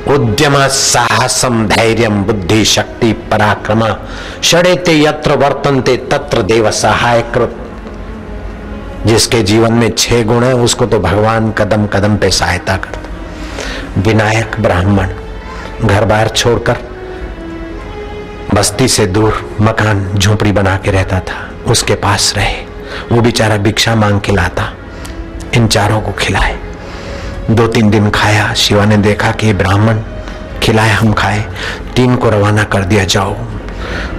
उद्यम, साहसम, धैर्यम, बुद्धि, शक्ति, पराक्रम। षडेते यत्र वर्तन्ते तत्र देव सहायकृत। जिसके जीवन में 6 गुण है उसको तो भगवान कदम कदम पे सहायता करता। विनायक ब्राह्मण घर बार छोड़कर बस्ती से दूर मकान झोपड़ी बना के रहता था, उसके पास रहे। वो बेचारा भिक्षा मांग के लाता, इन चारों को खिलाए। 2-3 दिन खाया। शिवा ने देखा कि ब्राह्मण खिलाए, हम खाए। 3 को रवाना कर दिया, जाओ।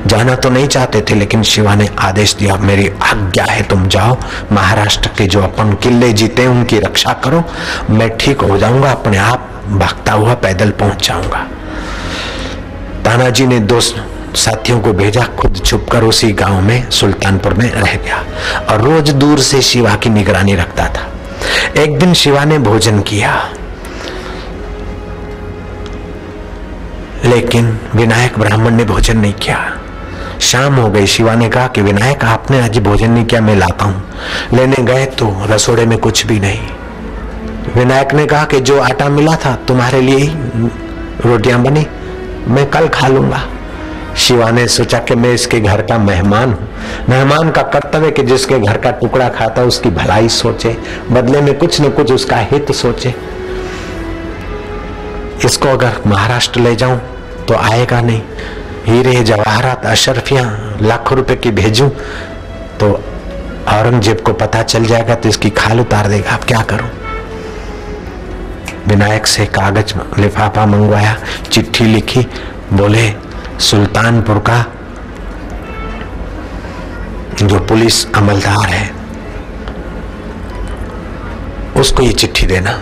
जाना तो नहीं चाहते थे, लेकिन शिवा ने आदेश दिया, मेरी आज्ञा है, तुम जाओ। महाराष्ट्र के जो अपन किले जीते उनकी रक्षा करो, मैं ठीक हो जाऊंगा, अपने आप भागता हुआ पैदल पहुंच जाऊंगा। तानाजी ने 2 साथियों को भेजा, खुद छुपकर उसी गांव में सुल्तानपुर में रह गया और रोज दूर से शिवा की निगरानी रखता था। एक दिन शिवा ने भोजन किया, लेकिन विनायक ब्राह्मण ने भोजन नहीं किया। शाम हो गई। शिवा ने कहा कि विनायक, आपने आज भोजन नहीं किया, मैं लाता हूं। लेने गए तो रसोड़े में कुछ भी नहीं। विनायक ने कहा कि जो आटा मिला था तुम्हारे लिए ही रोटियां बनी, मैं कल खा लूंगा। शिवा ने सोचा कि मैं इसके घर का मेहमान हूं। मेहमान का कर्तव्य कि जिसके घर का टुकड़ा खाता उसकी भलाई सोचे, बदले में कुछ न कुछ उसका हित सोचे। इसको अगर महाराष्ट्र ले जाऊं तो आएगा नहीं। हीरे जवाहरात अशरफियां लाखों रुपए की भेजूं तो औरंगजेब को पता चल जाएगा तो इसकी खाल उतार देगा। अब क्या करूं। विनायक से कागज लिफाफा मंगवाया, चिट्ठी लिखी, बोले सुल्तानपुर का जो पुलिस अमलदार है उसको ये चिट्ठी देना।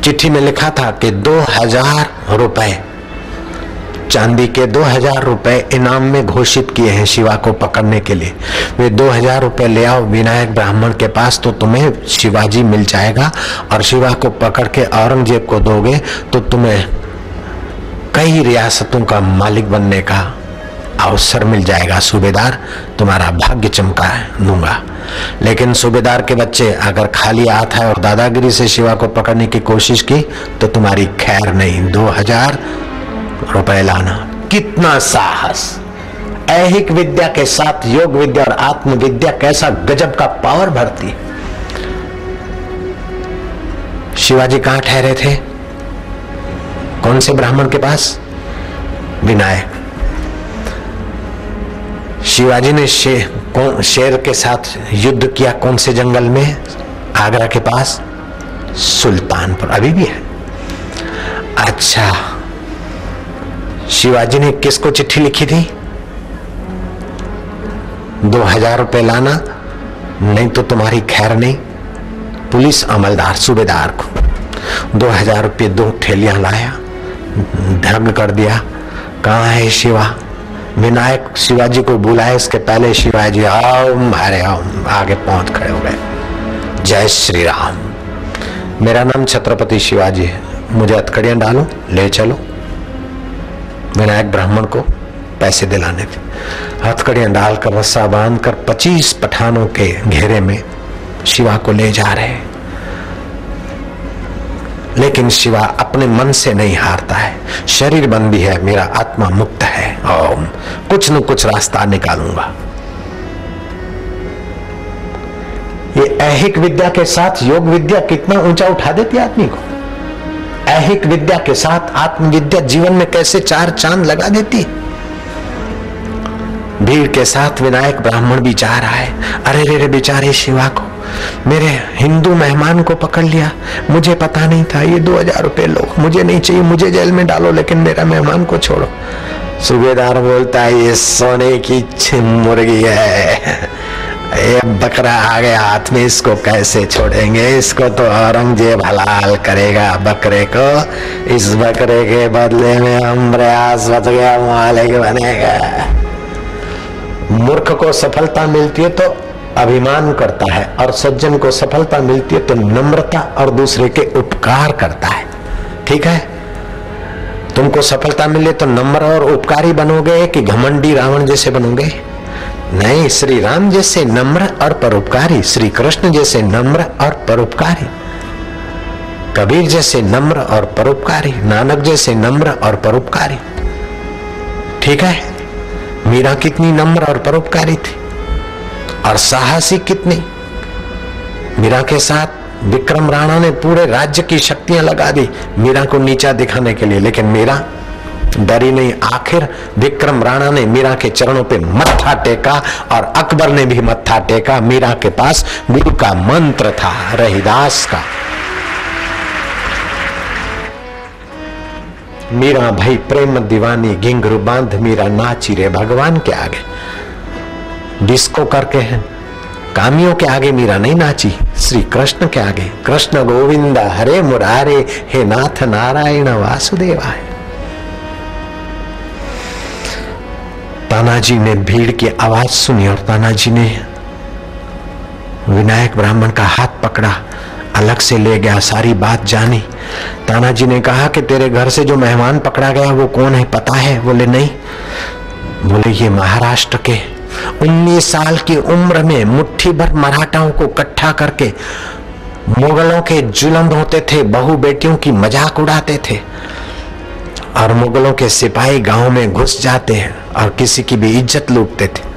चिट्ठी में लिखा था कि 2000 रुपए, चांदी के 2000 रुपए इनाम में घोषित किए हैं शिवा को पकड़ने के लिए। वे 2000 रुपए ले आओ विनायक ब्राह्मण के पास तो तुम्हें शिवाजी मिल जाएगा, और शिवा को पकड़ के औरंगजेब को दोगे तो तुम्हें कई रियासतों का मालिक बनने का अवसर मिल जाएगा। सूबेदार, तुम्हारा भाग्य चमका दूंगा। लेकिन सूबेदार के बच्चे अगर खाली हाथ है और दादागिरी से शिवा को पकड़ने की कोशिश की तो तुम्हारी खैर नहीं। 2000 रुपए लाना। कितना साहस। ऐहिक विद्या के साथ योग विद्या और आत्म विद्या कैसा गजब का पावर भरती है। शिवाजी कहां ठहरे थे? कौन से ब्राह्मण के पास? विनायक। शिवाजी ने शेर के साथ युद्ध किया कौन से जंगल में? आगरा के पास सुल्तानपुर, अभी भी है। अच्छा, शिवाजी ने किसको चिट्ठी लिखी थी? 2000 रुपए लाना, नहीं तो तुम्हारी खैर नहीं। पुलिस अमलदार सूबेदार को 2000 रुपये 2 थैलियां लाया, ढंग कर दिया। कहाँ है शिवा? विनायक शिवाजी को बुलाए इसके पहले शिवाजी आओ मारे आओ आगे पहुंच खड़े हो गए। जय श्री राम। मेरा नाम छत्रपति शिवाजी है, मुझे हथकड़ियां डालो, ले चलो। विनायक ब्राह्मण को पैसे दिलाने थे। हथकड़ियां डालकर रस्सा बांधकर 25 पठानों के घेरे में शिवा को ले जा रहे। लेकिन शिवा अपने मन से नहीं हारता है। शरीर बंदी है, मेरा आत्मा मुक्त है, ओम कुछ न कुछ रास्ता निकालूंगा। ये ऐहिक विद्या के साथ योग विद्या कितना ऊंचा उठा देती है आदमी को। ऐहिक विद्या के साथ आत्म विद्या जीवन में कैसे 4 चांद लगा देती। भीड़ के साथ विनायक ब्राह्मण भी जा रहा है। अरे रे बेचारे शिवा को मेरे हिंदू मेहमान को पकड़ लिया, मुझे पता नहीं था, ये 2000 रुपए लो, मुझे नहीं चाहिए, मुझे जेल में डालो, लेकिन मेरा मेहमान को छोड़ो। सूबेदार बोलता है ये सोने की मुर्गी है, ये बकरा आ गया हाथ में, इसको कैसे छोड़ेंगे, इसको तो औरंगजेब हलाल करेगा बकरे को, इस बकरे के बदले में हम प्रयास बच गया मालिक बनेगा। मूर्ख को सफलता मिलती है तो अभिमान करता है, और सज्जन को सफलता मिलती है तो नम्रता और दूसरे के उपकार करता है। ठीक है, तुमको सफलता मिले तो नम्र और उपकारी बनोगे कि घमंडी रावण जैसे बनोगे? नहीं, श्री राम जैसे नम्र और परोपकारी, श्री कृष्ण जैसे नम्र और परोपकारी, कबीर जैसे नम्र और परोपकारी, नानक जैसे नम्र और परोपकारी। ठीक है, मीरा कितनी नम्र और परोपकारी थी, और साहसी कितनी। मीरा के साथ विक्रम राणा ने पूरे राज्य की शक्तियां लगा दी मीरा को नीचा दिखाने के लिए, लेकिन मीरा डरी नहीं। आखिर विक्रम राणा ने मीरा के चरणों पे मत्था टेका, और अकबर ने भी मत्था टेका। मीरा के पास गुरु का मंत्र था, रहीदास का। मीरा भाई प्रेम दीवानी, घिंघरू बांध मीरा नाची रे भगवान के आगे। डिस्को करके है, कामियों के आगे मीरा नहीं नाची, श्री कृष्ण के आगे। कृष्ण गोविंद हरे मुरारे, हे नाथ नारायण वासुदेवाय। तानाजी ने भीड़ की आवाज सुनी और तानाजी ने विनायक ब्राह्मण का हाथ पकड़ा, अलग से ले गया, सारी बात जानी। तानाजी ने कहा कि तेरे घर से जो मेहमान पकड़ा गया वो कौन है, पता है? बोले नहीं। बोले ये महाराष्ट्र के 19 साल की उम्र में मुट्ठी भर मराठाओं को इकट्ठा करके मुगलों के जुल्म होते थे, बहू बेटियों की मजाक उड़ाते थे, और मुगलों के सिपाही गांव में घुस जाते हैं और किसी की भी इज्जत लूटते थे।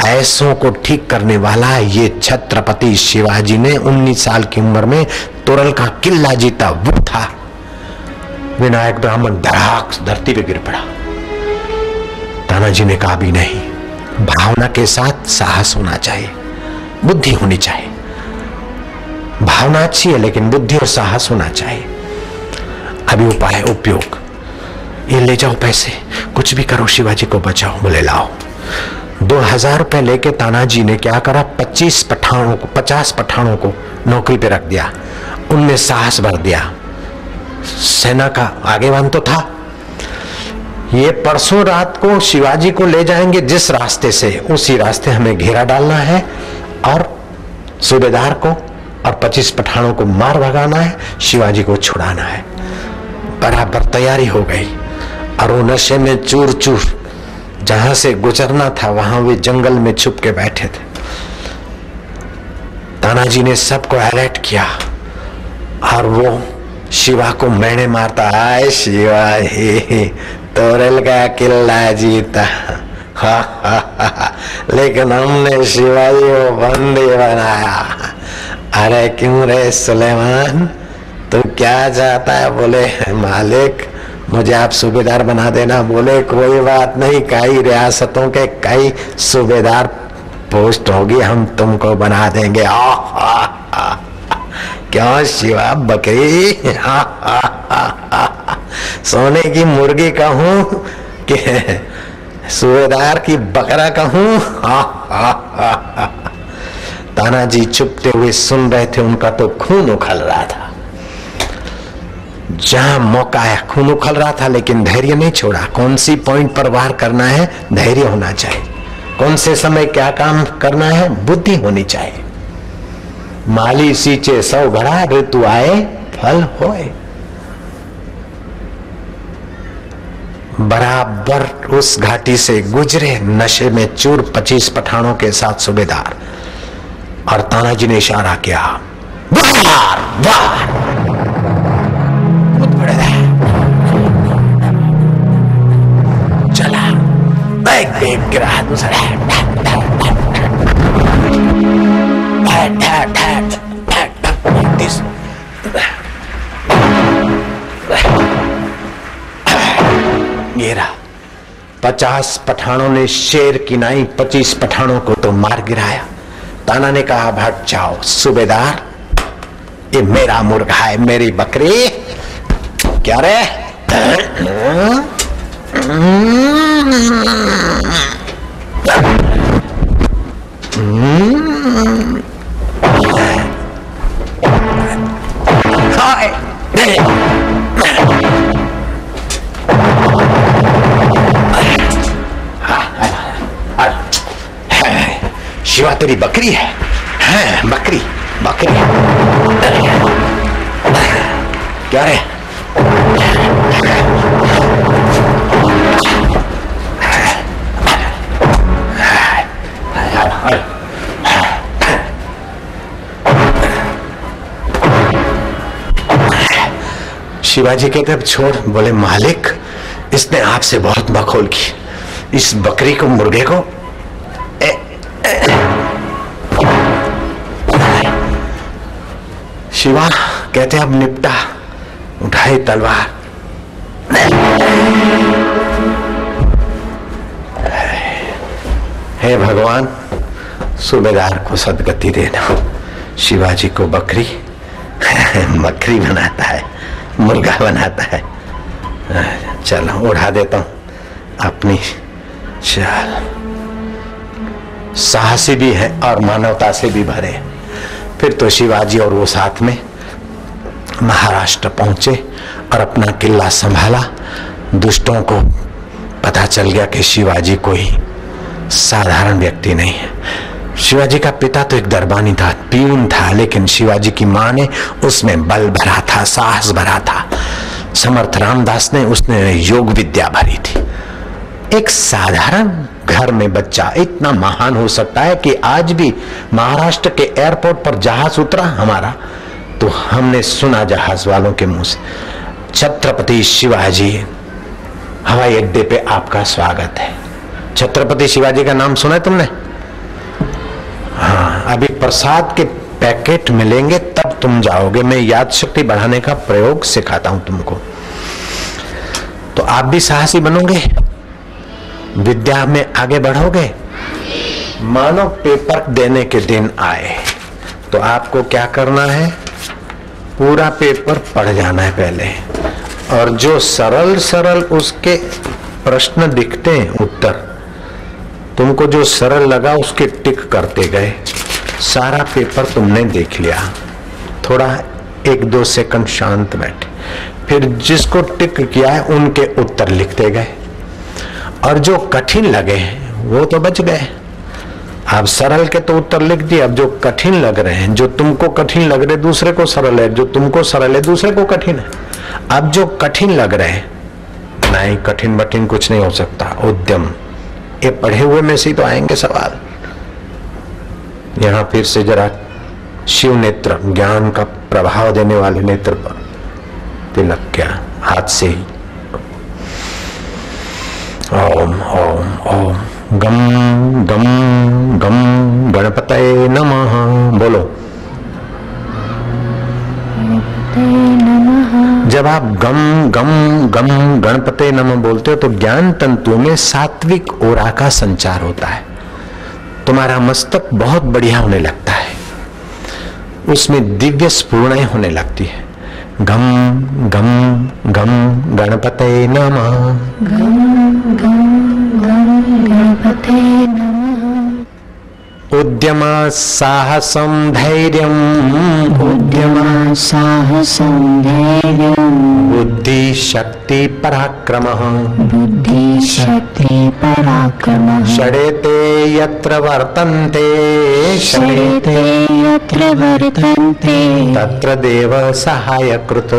ऐसों को ठीक करने वाला ये छत्रपति शिवाजी ने 19 साल की उम्र में तोरल का किला जीता, वो था। विनायक ब्राह्मण धड़ाक धरती पे गिर पड़ा। तानाजी ने कहा भी नहीं, भावना के साथ साहस होना चाहिए, बुद्धि होनी चाहिए। भावना अच्छी है लेकिन बुद्धि और साहस होना चाहिए। अभी उपाय उपयोग, ये ले जाओ पैसे, कुछ भी करो, शिवाजी को बचाओ। बोले लाओ। 2000 रुपए लेके तानाजी ने क्या करा, 50 पठानों को नौकरी पे रख दिया, उनमें साहस भर दिया। सेना का आगेवान तो था। ये परसों रात को शिवाजी को ले जाएंगे जिस रास्ते से, उसी रास्ते हमें घेरा डालना है और सूबेदार को और 25 पठानों को मार भगाना है, शिवाजी को छुड़ाना है। बराबर तैयारी हो गई, और वो नशे में चूर चूर जहां से गुजरना था वहां वे जंगल में छुप के बैठे थे। तानाजी ने सबको अलर्ट किया, और वो शिवा को मैंने मारता, आए शिवा ही तोरल का किला जीता, लेकिन हमने शिवाजी को बंदी बनाया। अरे क्यों रे सुलेमान, तू क्या चाहता है? बोले मालिक मुझे आप सूबेदार बना देना। बोले कोई बात नहीं, कई रियासतों के कई सूबेदार पोस्ट होगी, हम तुमको बना देंगे। क्यों शिवा बकरी, सोने की मुर्गी कहूं कि सूबेदार की बकरा कहूं? तानाजी चुपते हुए सुन रहे थे, उनका तो खून उखल रहा था। जहां मौका है खून उखल रहा था, लेकिन धैर्य नहीं छोड़ा। कौन सी पॉइंट पर वार करना है, धैर्य होना चाहिए। कौन से समय क्या काम करना है, बुद्धि होनी चाहिए। माली सींचे 100 घड़ा, ऋतु आए फल होए। बराबर उस घाटी से गुजरे नशे में चूर 25 पठानों के साथ सूबेदार, और तानाजी ने इशारा किया, वार वार। चला बैग गिरा दूसरा, गिरा। 50 पठानों ने शेर की नाई 25 पठानों को तो मार गिराया। ताना ने कहा हट जाओ सूबेदार, ये मेरा मुर्गा है, मेरी बकरी। क्या रे? शिवा तेरी बकरी है? हैं, बकरी बकरी क्या रे? शिवाजी कहते अब छोड़। बोले मालिक, इसने आपसे बहुत बखौल की, इस बकरी को, मुर्गे को। शिवा कहते अब निपटा, उठाई तलवार। हे भगवान, सूबेदार को सदगति देना, शिवाजी को बकरी बकरी बनाता है, मुर्गा बनाता है। चलो उड़ा देता हूं अपनी चाल। साहसी भी है और मानवता से भी भरे। फिर तो शिवाजी और वो साथ में महाराष्ट्र पहुंचे और अपना किला संभाला। दुष्टों को पता चल गया कि शिवाजी कोई साधारण व्यक्ति नहीं है। शिवाजी का पिता तो एक दरबानी था, प्यून था, लेकिन शिवाजी की मां ने उसमें बल भरा था, साहस भरा था। समर्थ रामदास ने उसने योग विद्या भरी थी। एक साधारण घर में बच्चा इतना महान हो सकता है कि आज भी महाराष्ट्र के एयरपोर्ट पर जहाज उतरा हमारा, तो हमने सुना जहाज वालों के मुंह से, छत्रपति शिवाजी हवाई अड्डे पे आपका स्वागत है। छत्रपति शिवाजी का नाम सुना है तुमने? हाँ, अभी प्रसाद के पैकेट मिलेंगे तब तुम जाओगे। मैं याद शक्ति बढ़ाने का प्रयोग सिखाता हूं तुमको, तो आप भी साहसी बनोगे, विद्या में आगे बढ़ोगे। मानो पेपर देने के दिन आए तो आपको क्या करना है? पूरा पेपर पढ़ जाना है पहले, और जो सरल सरल उसके प्रश्न दिखते हैं, उत्तर तुमको जो सरल लगा उसके टिक करते गए। सारा पेपर तुमने देख लिया, थोड़ा 1-2 सेकंड शांत बैठे, फिर जिसको टिक किया है उनके उत्तर लिखते गए, और जो कठिन लगे वो तो बच गए। अब सरल के तो उत्तर लिख दिए, अब जो कठिन लग रहे हैं, जो तुमको कठिन लग रहे दूसरे को सरल है, जो तुमको सरल है दूसरे को कठिन है। अब जो कठिन लग रहे हैं, नहीं कठिन बठिन कुछ नहीं हो सकता, उद्यम, ये पढ़े हुए में से तो आएंगे सवाल। यहां फिर से जरा शिव नेत्र, ज्ञान का प्रभाव देने वाले नेत्र पर तिलक क्या, हाथ से ही ओम ओम ओम गम गम गम गणपतये नमः बोलो। जब आप गम गम गम गणपतये नमः बोलते हो तो ज्ञान तंतुओं में सात्विक ओरा का संचार होता है। तुम्हारा मस्तक बहुत बढ़िया होने लगता है, उसमें दिव्य स्फूर्णाएं होने लगती है। गम गम गम गणपतये नमः, गम गम गम गणपतये नमः। उद्यम साहसं धैर्यं, उद्यम साहसं धैर्यं, बुद्धि शक्ति पराक्रमः, बुद्धि शक्ति पराक्रमः। षडेते यत्र वर्तन्ते, षडेते यत्र वर्तन्ते, तत्र देव सहायकृत।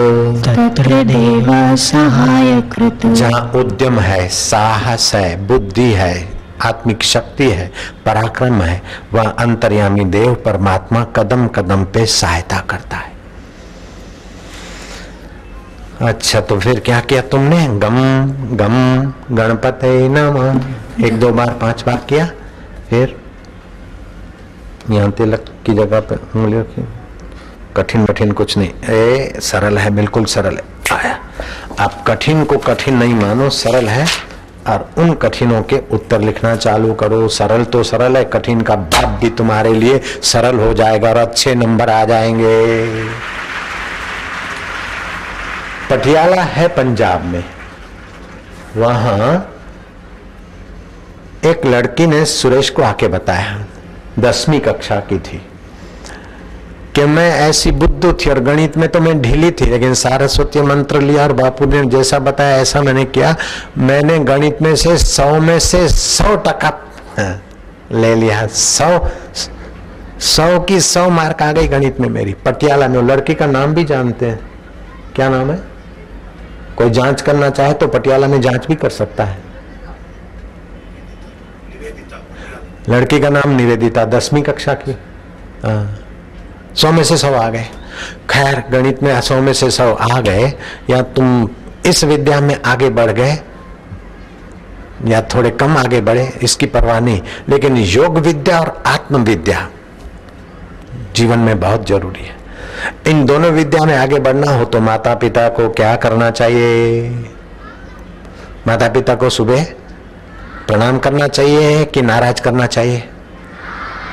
तत्र देव सहायकृत। जहाँ उद्यम है, साहस है, बुद्धि है, आत्मिक शक्ति है, पराक्रम है, वह अंतर्यामी देव परमात्मा कदम कदम पे सहायता करता है। अच्छा, तो फिर क्या किया तुमने? गम गम गणपतये नमः 1-2 बार 5 बार किया, फिर यहाँ तिलक की जगह पे उंगली रखी। कठिन कठिन कुछ नहीं, सरल है, बिल्कुल सरल है। आया, आप कठिन को कठिन नहीं मानो, सरल है, और उन कठिनों के उत्तर लिखना चालू करो। सरल तो सरल है, कठिन का बाप भी तुम्हारे लिए सरल हो जाएगा और अच्छे नंबर आ जाएंगे। पटियाला है पंजाब में, वहां एक लड़की ने सुरेश को आके बताया, 10वीं कक्षा की थी, कि मैं ऐसी बुद्धू थी और गणित में तो मैं ढीली थी, लेकिन सारस्वती मंत्र लिया और बापू ने जैसा बताया ऐसा मैंने किया। मैंने गणित में से 100 में से 100% ले लिया। 100 की 100 मार्क आ गई गणित में मेरी। पटियाला में। लड़की का नाम भी जानते हैं, क्या नाम है? कोई जांच करना चाहे तो पटियाला में जांच भी कर सकता है। लड़की का नाम निवेदिता, 10वीं कक्षा की। 100 में से 100 आ गए। खैर गणित में 100 में से 100 आ गए, या तुम इस विद्या में आगे बढ़ गए या थोड़े कम आगे बढ़े, इसकी परवाह नहीं, लेकिन योग विद्या और आत्म विद्या जीवन में बहुत जरूरी है। इन दोनों विद्या में आगे बढ़ना हो तो माता पिता को क्या करना चाहिए? माता पिता को सुबह प्रणाम करना चाहिए कि नाराज करना चाहिए?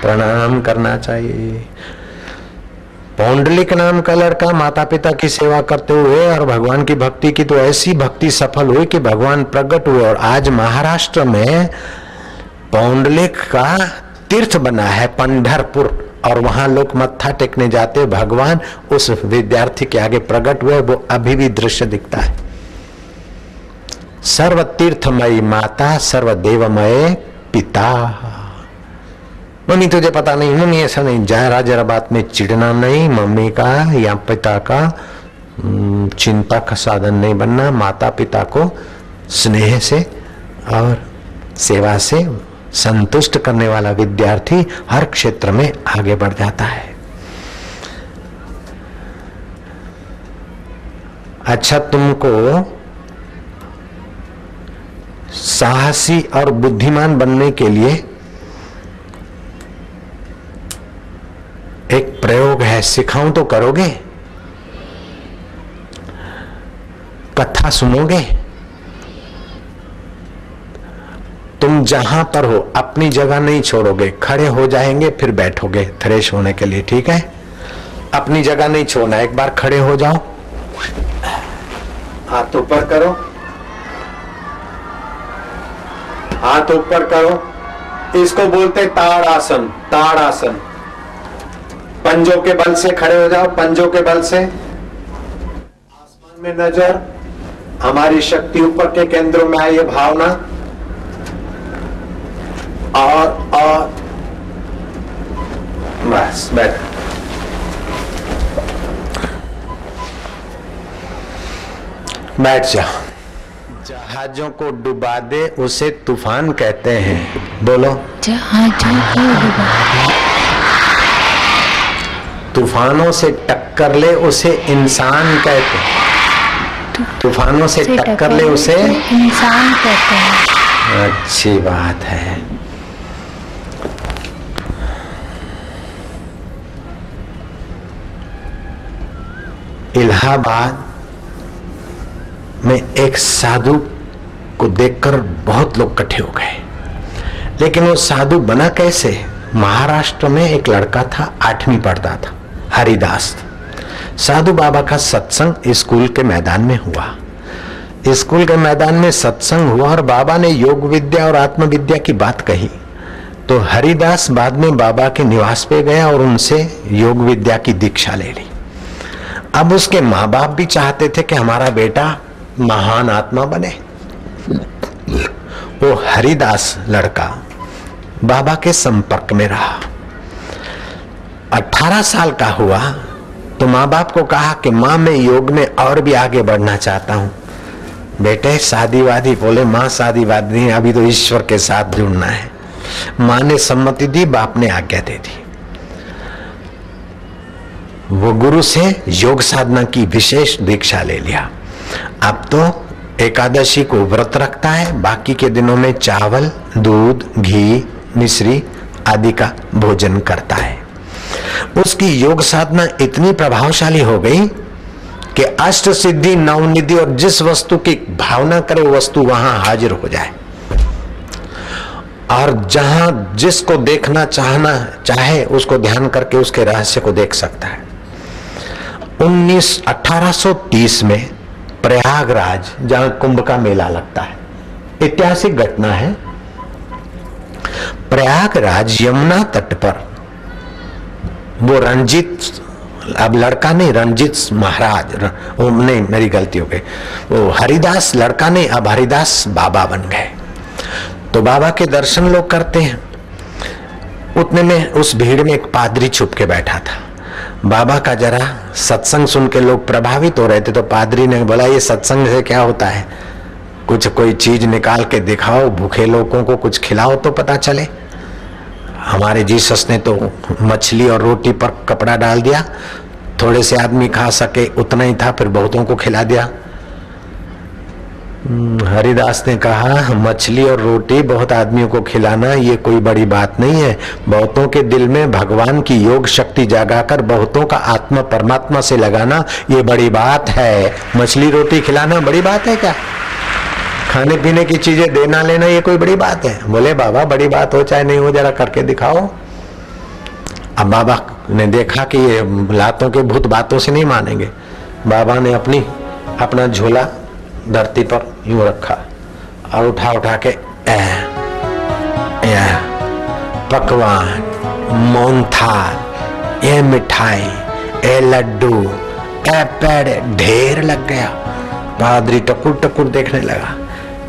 प्रणाम करना चाहिए। पौंडलिक नाम का लड़का माता पिता की सेवा करते हुए और भगवान की भक्ति की तो ऐसी भक्ति सफल हुई कि भगवान प्रकट हुए, और आज महाराष्ट्र में पौंडलिक का तीर्थ बना है पंढरपुर, और वहां लोग मत्था टेकने जाते। भगवान उस विद्यार्थी के आगे प्रकट हुए, वो अभी भी दृश्य दिखता है। सर्व तीर्थमयी माता, सर्व देवमय पिता। मम्मी तुझे पता नहीं, मम्मी ऐसा नहीं, जरा बात में चिढ़ना नहीं, मम्मी का या पिता का चिंता का साधन नहीं बनना। माता पिता को स्नेह से और सेवा से संतुष्ट करने वाला विद्यार्थी हर क्षेत्र में आगे बढ़ जाता है। अच्छा, तुमको साहसी और बुद्धिमान बनने के लिए एक प्रयोग है, सिखाऊं तो करोगे? कथा सुनोगे? तुम जहां पर हो अपनी जगह नहीं छोड़ोगे, खड़े हो जाएंगे फिर बैठोगे फ्रेश होने के लिए, ठीक है? अपनी जगह नहीं छोड़ना। एक बार खड़े हो जाओ, हाथ ऊपर करो, हाथ ऊपर करो। इसको बोलते ताड़ आसन। ताड़ आसन। पंजों के बल से खड़े हो जाओ, पंजों के बल से। आसमान में नजर, हमारी शक्ति ऊपर के केंद्रों में आई, ये भावना। और बस बैठ। बैठ जा। जहाजों को डुबा दे उसे तूफान कहते हैं। बोलो। जहाजों को डुबा दे। तूफानों से टक्कर ले उसे इंसान कहते हैं। तूफानों से टक्कर ले उसे इंसान कहते हैं। अच्छी बात है। इलाहाबाद में एक साधु को देखकर बहुत लोग इकट्ठे हो गए, लेकिन वो साधु बना कैसे? महाराष्ट्र में एक लड़का था, 8वीं पढ़ता था, हरिदास। साधु बाबा का सत्संग स्कूल के मैदान में हुआ। स्कूल के मैदान में सत्संग हुआ और बाबा ने योग विद्या और आत्म विद्या की बात कही, तो हरिदास बाद में बाबा के निवास पे गया और उनसे योग विद्या की दीक्षा ले ली। अब उसके माँ बाप भी चाहते थे कि हमारा बेटा महान आत्मा बने। वो हरिदास लड़का बाबा के संपर्क में रहा। 18 साल का हुआ तो माँ बाप को कहा कि माँ मैं योग में और भी आगे बढ़ना चाहता हूँ। बेटे शादी वादी? बोले माँ शादी वादी नहीं, अभी तो ईश्वर के साथ जुड़ना है। माँ ने सम्मति दी, बाप ने आज्ञा दे दी। वो गुरु से योग साधना की विशेष दीक्षा ले लिया। अब तो एकादशी को व्रत रखता है, बाकी के दिनों में चावल, दूध, घी, मिश्री आदि का भोजन करता है। उसकी योग साधना इतनी प्रभावशाली हो गई कि अष्ट सिद्धि, नवनिधि और जिस वस्तु की भावना करे वो वस्तु वहां हाजिर हो जाए। और जहां जिसको देखना चाहे उसको ध्यान करके उसके रहस्य को देख सकता है। 1830 में प्रयागराज, जहां कुंभ का मेला लगता है, ऐतिहासिक घटना है। प्रयागराज यमुना तट पर वो रंजीत, अब लड़का नहीं, रंजीत महाराज, नहीं मेरी गलती हो गई, वो हरिदास लड़का नहीं, अब हरिदास बाबा बन गए। तो बाबा के दर्शन लोग करते हैं। उतने में उस भीड़ में एक पादरी छुप के बैठा था। बाबा का जरा सत्संग सुन के लोग प्रभावित हो रहे थे, तो पादरी ने बोला ये सत्संग से क्या होता है, कुछ कोई चीज निकाल के दिखाओ, भूखे लोगों को कुछ खिलाओ तो पता चले। हमारे जीसस ने तो मछली और रोटी पर कपड़ा डाल दिया, थोड़े से आदमी खा सके उतना ही था, फिर बहुतों को खिला दिया। हरिदास ने कहा मछली और रोटी बहुत आदमियों को खिलाना ये कोई बड़ी बात नहीं है, बहुतों के दिल में भगवान की योग शक्ति जगाकर बहुतों का आत्मा परमात्मा से लगाना ये बड़ी बात है। मछली रोटी खिलाना बड़ी बात है क्या? खाने पीने की चीजें देना लेना ये कोई बड़ी बात है? बोले बाबा बड़ी बात हो चाहे नहीं हो, जरा करके दिखाओ। अब बाबा ने देखा कि ये लातों के भूत बातों से नहीं मानेंगे। बाबा ने अपना झोला धरती पर यूं रखा और उठा के पकवान, मोहनथाल, ये मिठाई, ये लड्डू, ये पेड़ ढेर लग गया। पादरी टकुर टकुर देखने लगा,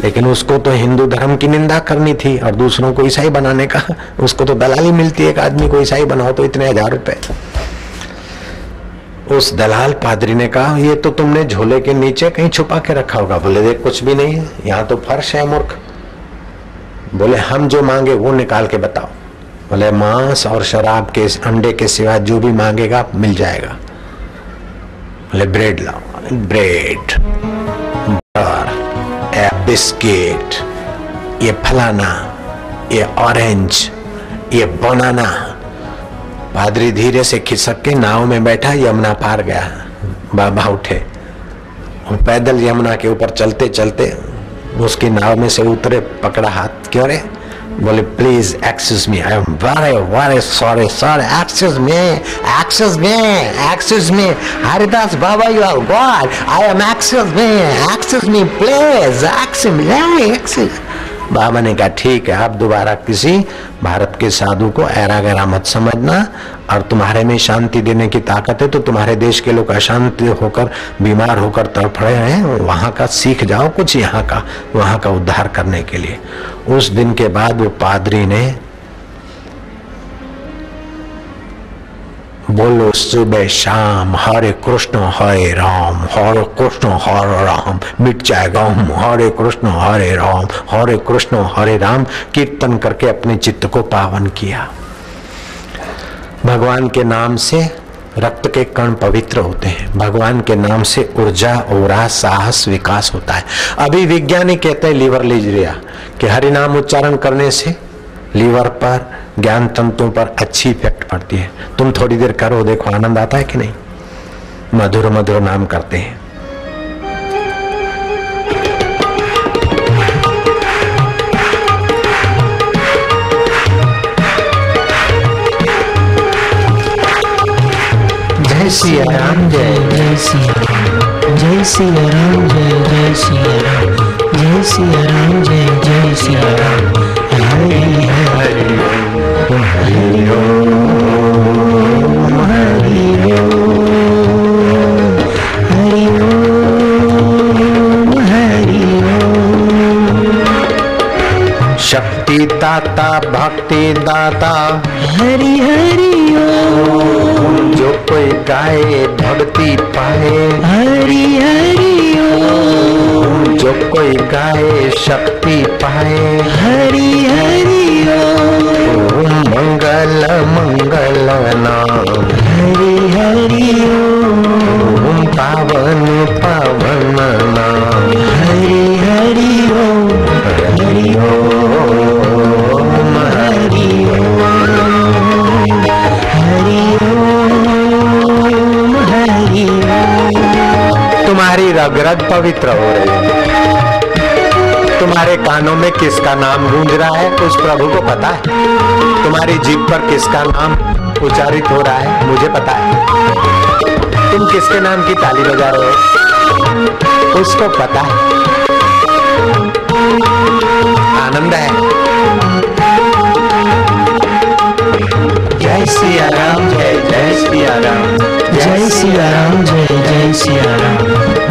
लेकिन उसको तो हिंदू धर्म की निंदा करनी थी और दूसरों को ईसाई बनाने का, उसको तो दलाली मिलती है, एक आदमी को ईसाई बनाओ तो इतने 1000 रुपए। उस दलाल पादरी ने कहा ये तो तुमने झोले के नीचे कहीं छुपा के रखा होगा। बोले देख कुछ भी नहीं है, यहाँ तो फर्श है मूर्ख। बोले हम जो मांगे वो निकाल के बताओ। बोले मांस और शराब के अंडे के सिवा जो भी मांगेगा मिल जाएगा। बोले ब्रेड लाओ। ब्रेड, बटर, बिस्किट, ये फलाना, ये ऑरेंज, ये बनाना। पादरी धीरे से खिसक के नाव में बैठा, यमुना पार गया। बाबा उठे और पैदल यमुना के ऊपर चलते चलते उसकी नाव में से उतरे, पकड़ा हाथ। क्यों रे? बोले please excuse me, I am very sorry, excuse me Haridas Baba, you are God, I am excuse me please, excuse. बाबा ने कहा ठीक है, आप दोबारा किसी भारत के साधु को ऐरा गैरा मत समझना, और तुम्हारे में शांति देने की ताकत है तो तुम्हारे देश के लोग अशांति होकर बीमार होकर तड़फ रहे हैं, वहां का सीख जाओ कुछ, वहां का उद्धार करने के लिए। उस दिन के बाद वो पादरी ने बोलो सुबह शाम हरे कृष्ण हरे राम, मिट जाएगा हरे कृष्ण हरे राम कीर्तन करके अपने चित्त को पावन किया। भगवान के नाम से रक्त के कण पवित्र होते हैं, भगवान के नाम से ऊर्जा और साहस विकास होता है। अभी विज्ञानी कहते हैं लीवर लीजिया कि हरि नाम उच्चारण करने से लीवर पर, ज्ञान तंतुओं पर अच्छी इफेक्ट पड़ती है। तुम थोड़ी देर करो, देखो आनंद आता है कि नहीं। मधुर मधुर नाम करते हैं। जय सिया राम, जय सिया राम, जय सिया राम, जय सिया राम, जय सिया राम, जय सिया राम। हरि हरि ओम, हरि ओम, हरि ओम, हरि ओम, हरि ओम। शक्ति दाता भक्ति दाता हरि हरि ओम, जो कोई गाए भक्ति पाए। हरि हरि ओम, जो कोई गाए शक्ति पाए। हरि हरि ओम, मंगल मंगल नाम। हरि हरि ओम, पावन पावन नाम। हरि हरि ओम, हरि ओम, हरि ओम, हरि ओम, हरि ओम। तुम्हारी रग रग पवित्र हो रही है, तुम्हारे कानों में किसका नाम गूंज रहा है उस प्रभु को पता है। तुम्हारी जीभ पर किसका नाम उच्चारित हो रहा है मुझे पता है। तुम किसके नाम की ताली बजा रहे हो उसको पता है। आनंद है। जय सिया राम, जय जय सिया राम, जय सिया राम, जय जय सिया राम,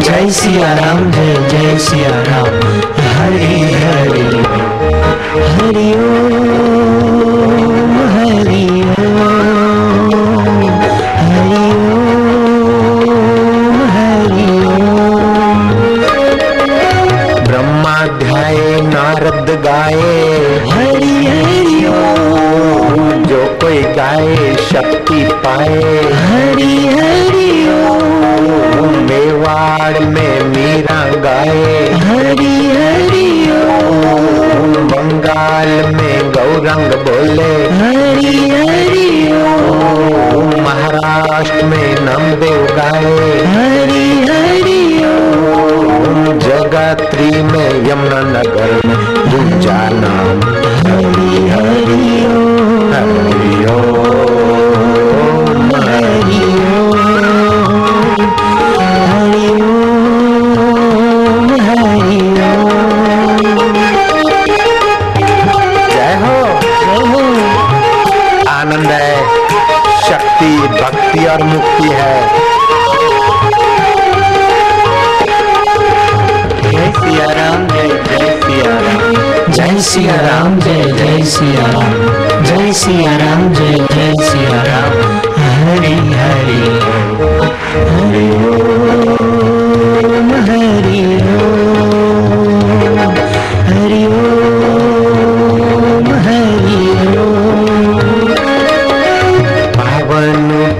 जय सिया राम, जय जय सिया राम। हरि हरि हरि ओम, हरि ओम, हरि ओम, हरि ओम। ब्रह्माध्याय नारद गाए हरि हरि ओम, जो कोई गाए शक्ति पाए। हरि हरि ओम, मेवाड़ में मीरा गाए। हरि हरि ओम, बंगाल में गौरंग बोले। हरि हरि ओम, महाराष्ट्र में नामदेव गाए। हरि हरि ओम, जगात्री में यमुनानगर में दूजा नाम हरि हरि ओम, हरि ओम। हरि ओम, हरि ओम, हरि ओम। जय हो। जय हो। आनंद है, शक्ति, भक्ति और मुक्ति है। जय सिया राम, जय जय सिया राम, जय सिया राम, जय जय सिया राम, जय सिया राम, जय जय सिया राम। हरि हरि हरि ओम, हरि ओम, हरि ओम, हरि ओम। पावन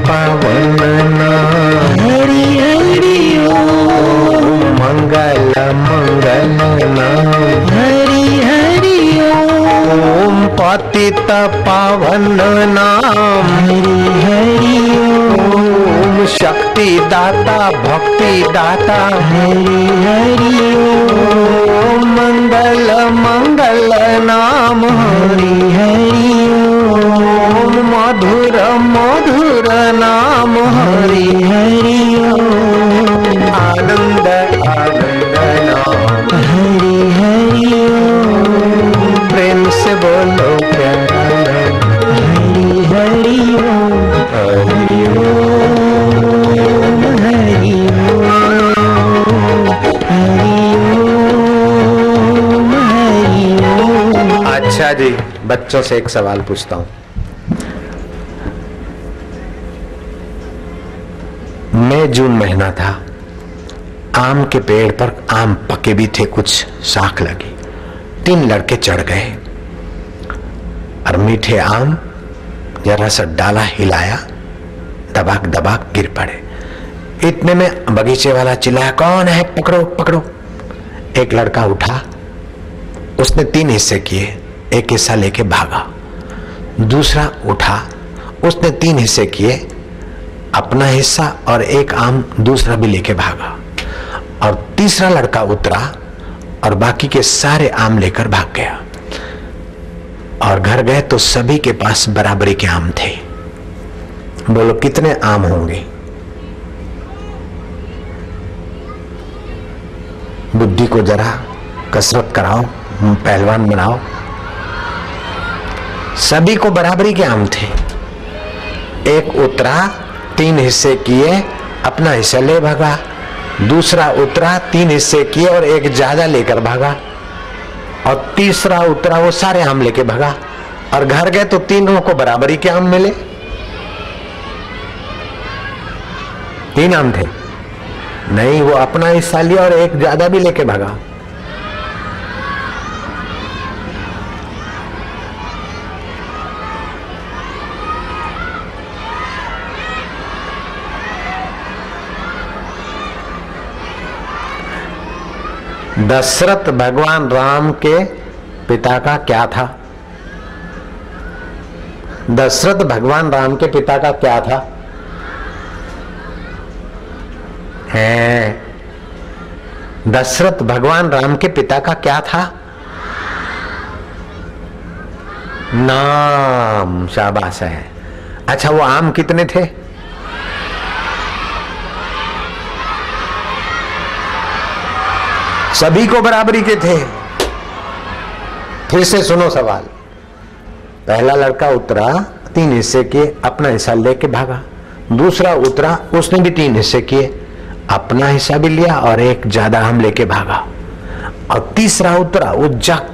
पावन नाम हरि हरि ओम, मंगल मंगल नाम। हरि हरि ओम, ओम पतित पावन नाम। हरि हरि ओम, ओम शक्ति दाता भक्ति दाता। हरि हरि ओम मंगल मंगल नाम। हरि हरि ओम मधुर मधुर नाम। हरि हरि ओम, आनंद आनंद नाम। हरि हरि ओम, प्रेम से बोलो प्यारा नाम। हरि हरि ओम, हरि ओम, हरि ओम, हरि ओम, हरि ओम। अच्छा जी, बच्चों से एक सवाल पूछता हूं। मई जून महीना था, आम के पेड़ पर आम पके भी थे, कुछ शाख लगी। 3 लड़के चढ़ गए और मीठे आम जरा सा डाला हिलाया, दबाक दबाक गिर पड़े। इतने में बगीचे वाला चिल्लाया, कौन है, पकड़ो पकड़ो। एक लड़का उठा, उसने 3 हिस्से किए, एक हिस्सा लेके भागा। दूसरा उठा, उसने 3 हिस्से किए, अपना हिस्सा और एक आम दूसरा भी लेके भागा। और तीसरा लड़का उतरा और बाकी के सारे आम लेकर भाग गया। और घर गए तो सभी के पास बराबरी के आम थे। बोलो कितने आम होंगे? बुद्धि को जरा कसरत कराओ, पहलवान बनाओ। सभी को बराबरी के आम थे। एक उतरा, 3 हिस्से किए, अपना हिस्सा ले भागा। दूसरा उतरा, 3 हिस्से किए और एक ज्यादा लेकर भागा। और तीसरा उतरा, वो सारे आम लेके भागा। और घर गए तो तीनों को बराबरी के आम मिले। 3 आम थे। नहीं, वो अपना हिस्सा लिया और एक ज्यादा भी लेके भागा। दशरथ भगवान राम के पिता का क्या था? दशरथ भगवान राम के पिता का क्या था? है, दशरथ भगवान राम के पिता का क्या था? नाम, शाबाश है। अच्छा, वो आम कितने थे? सभी को बराबरी के थे। फिर से सुनो सवाल। पहला लड़का उतरा, 3 हिस्से किए, अपना हिस्सा लेके भागा। दूसरा उतरा, उसने भी 3 हिस्से किए, अपना हिस्सा भी लिया और एक ज्यादा आम लेके भागा। और तीसरा उतरा, वो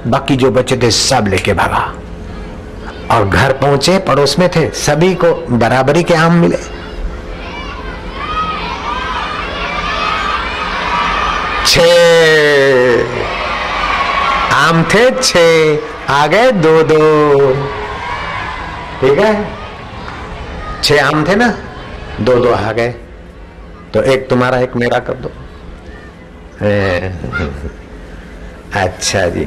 बाकी जो बचे थे सब लेके भागा। और घर पहुंचे, पड़ोस में थे, सभी को बराबरी के आम मिले। 6 आम थे, 6 आ गए 2-2। ठीक है, 6 आम थे ना, 2-2 आ गए। तो एक तुम्हारा एक मेरा कर दो। अच्छा जी,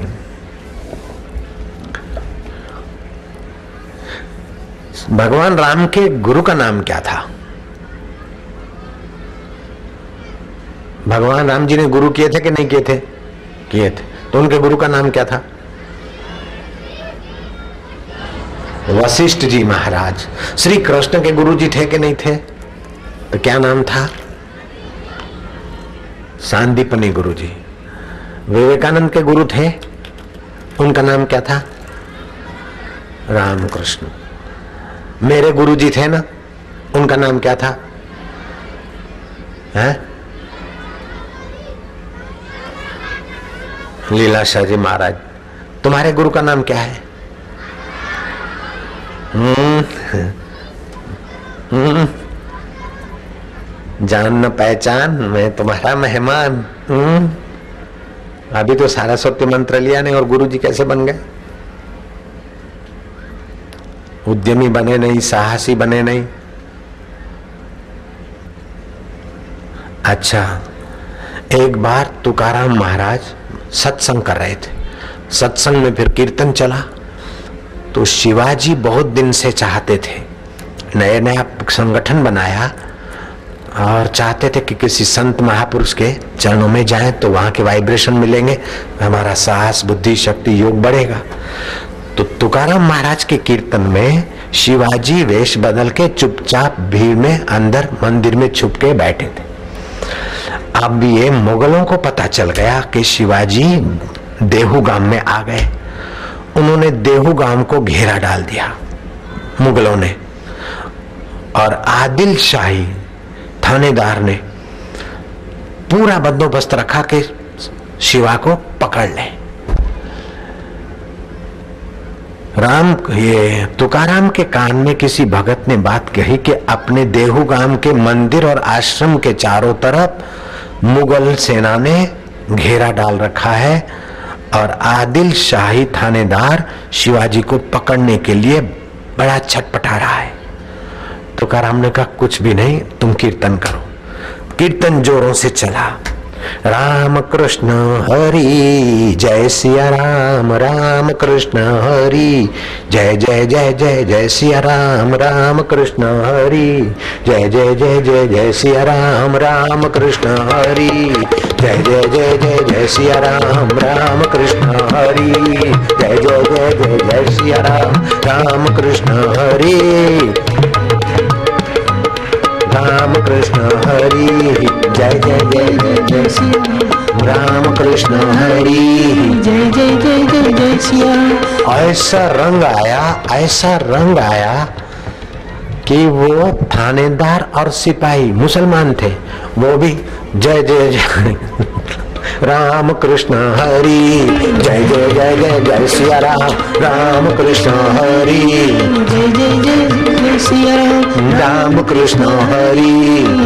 भगवान राम के गुरु का नाम क्या था? भगवान राम जी ने गुरु किए थे कि नहीं किए थे? किए थे। तो उनके गुरु का नाम क्या था? वशिष्ठ जी महाराज। श्री कृष्ण के गुरु जी थे कि नहीं थे? तो क्या नाम था? सांदीपनी गुरु जी। विवेकानंद के गुरु थे, उनका नाम क्या था? रामकृष्ण। मेरे गुरु जी थे ना, उनका नाम क्या था? है लीलाशाह जी महाराज। तुम्हारे गुरु का नाम क्या है? जान न पहचान, मैं तुम्हारा मेहमान। अभी तो सरस्वती मंत्र लिया नहीं और गुरु जी कैसे बन गए? उद्यमी बने नहीं, साहसी बने नहीं। अच्छा, एक बार तुकाराम महाराज सत्संग कर रहे थे। सत्संग में फिर कीर्तन चला। तो शिवाजी बहुत दिन से चाहते थे, नया संगठन बनाया और चाहते थे कि किसी संत महापुरुष के चरणों में जाएं तो वहां के वाइब्रेशन मिलेंगे, हमारा साहस, बुद्धि, शक्ति, योग बढ़ेगा। तो तुकाराम महाराज के कीर्तन में शिवाजी वेश बदल के चुपचाप भीड़ में अंदर मंदिर में छुप के बैठे थे। अब ये मुगलों को पता चल गया कि शिवाजी देहू गांव में आ गए। उन्होंने देहू गांव को घेरा डाल दिया मुगलों ने, और आदिल शाही थानेदार ने पूरा बंदोबस्त रखा कि शिवा को पकड़ ले। ये तुकाराम के कान में किसी भगत ने बात कही कि अपने देहू गांव के मंदिर और आश्रम के चारों तरफ मुगल सेना ने घेरा डाल रखा है और आदिल शाही थानेदार शिवाजी को पकड़ने के लिए बड़ा छटपटा रहा है। तुकाराम ने कहा कुछ भी नहीं, तुम कीर्तन करो। कीर्तन जोरों से चला। राम कृष्ण हरि जय सिया राम, राम कृष्ण हरि जय जय जय जय जय सिया राम, राम कृष्ण हरि जय जय जय जय जय सिया राम, राम कृष्ण हरि जय जय जय जय जय सिया राम, राम कृष्ण हरि जय जय जय जय जय सिया राम, राम कृष्ण हरि, राम कृष्ण हरि जय जय जय जय जय सिया राम, कृष्ण हरि जय जय जय जय जय सिया। ऐसा रंग आया, ऐसा रंग आया कि वो थानेदार और सिपाही मुसलमान थे, वो भी जय जय जय राम कृष्ण हरि जय जय जय जय जय सिया राम, राम कृष्ण हरि जय जय जय जय सिया राम, राम कृष्ण हरि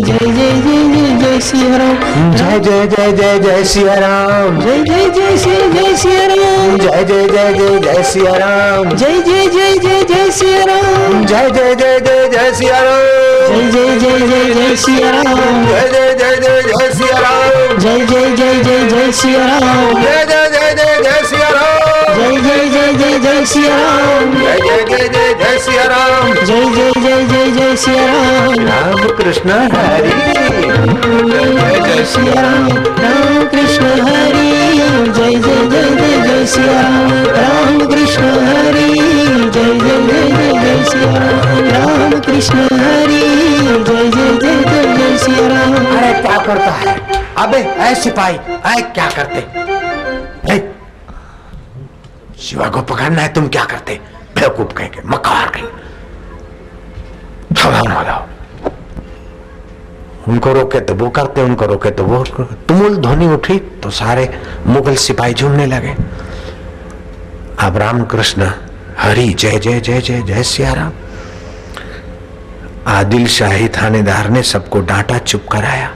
जय जय जय जय जय सिया राम, जय जय जय जय जय सिया राम, जय जय जय जय सिया राम, जय जय जय जय जय सिया राम, जय जय जय जय जय सिया राम, जय जय जय जय जय सिया राम, जय जय जय जय जय सिया राम, जय जय जय जय जय सिया राम, जय जय जय जय जय सिया राम, जय जय जय जय जय सिया राम, जय जय जय जय जय सिया राम, जय जय जय जय जय सिया राम, जय जय जय जय जय सिया राम, राम कृष्ण हरि जय जय सिया राम, राम कृष्ण हरि जय जय जय जय जय सिया राम, राम कृष्ण हरि जय सिया राम, राम कृष्ण हरि जय जय जय जय जय सिया राम। अरे क्या करता है? अबे ऐ सिपाही, ऐ क्या करते? शिवा को पकड़ना है, तुम क्या करते? बेवकूफ कहेंगे, मकार कहेंगे। उनको रोके तो वो करते, उनको रोके तो वो। तुमुल ध्वनि उठी तो सारे मुगल सिपाही झूमने लगे। अब रामकृष्ण हरि जय जय जय जय जय सिया राम। आदिल शाही थानेदार ने सबको डांटा, चुप कराया।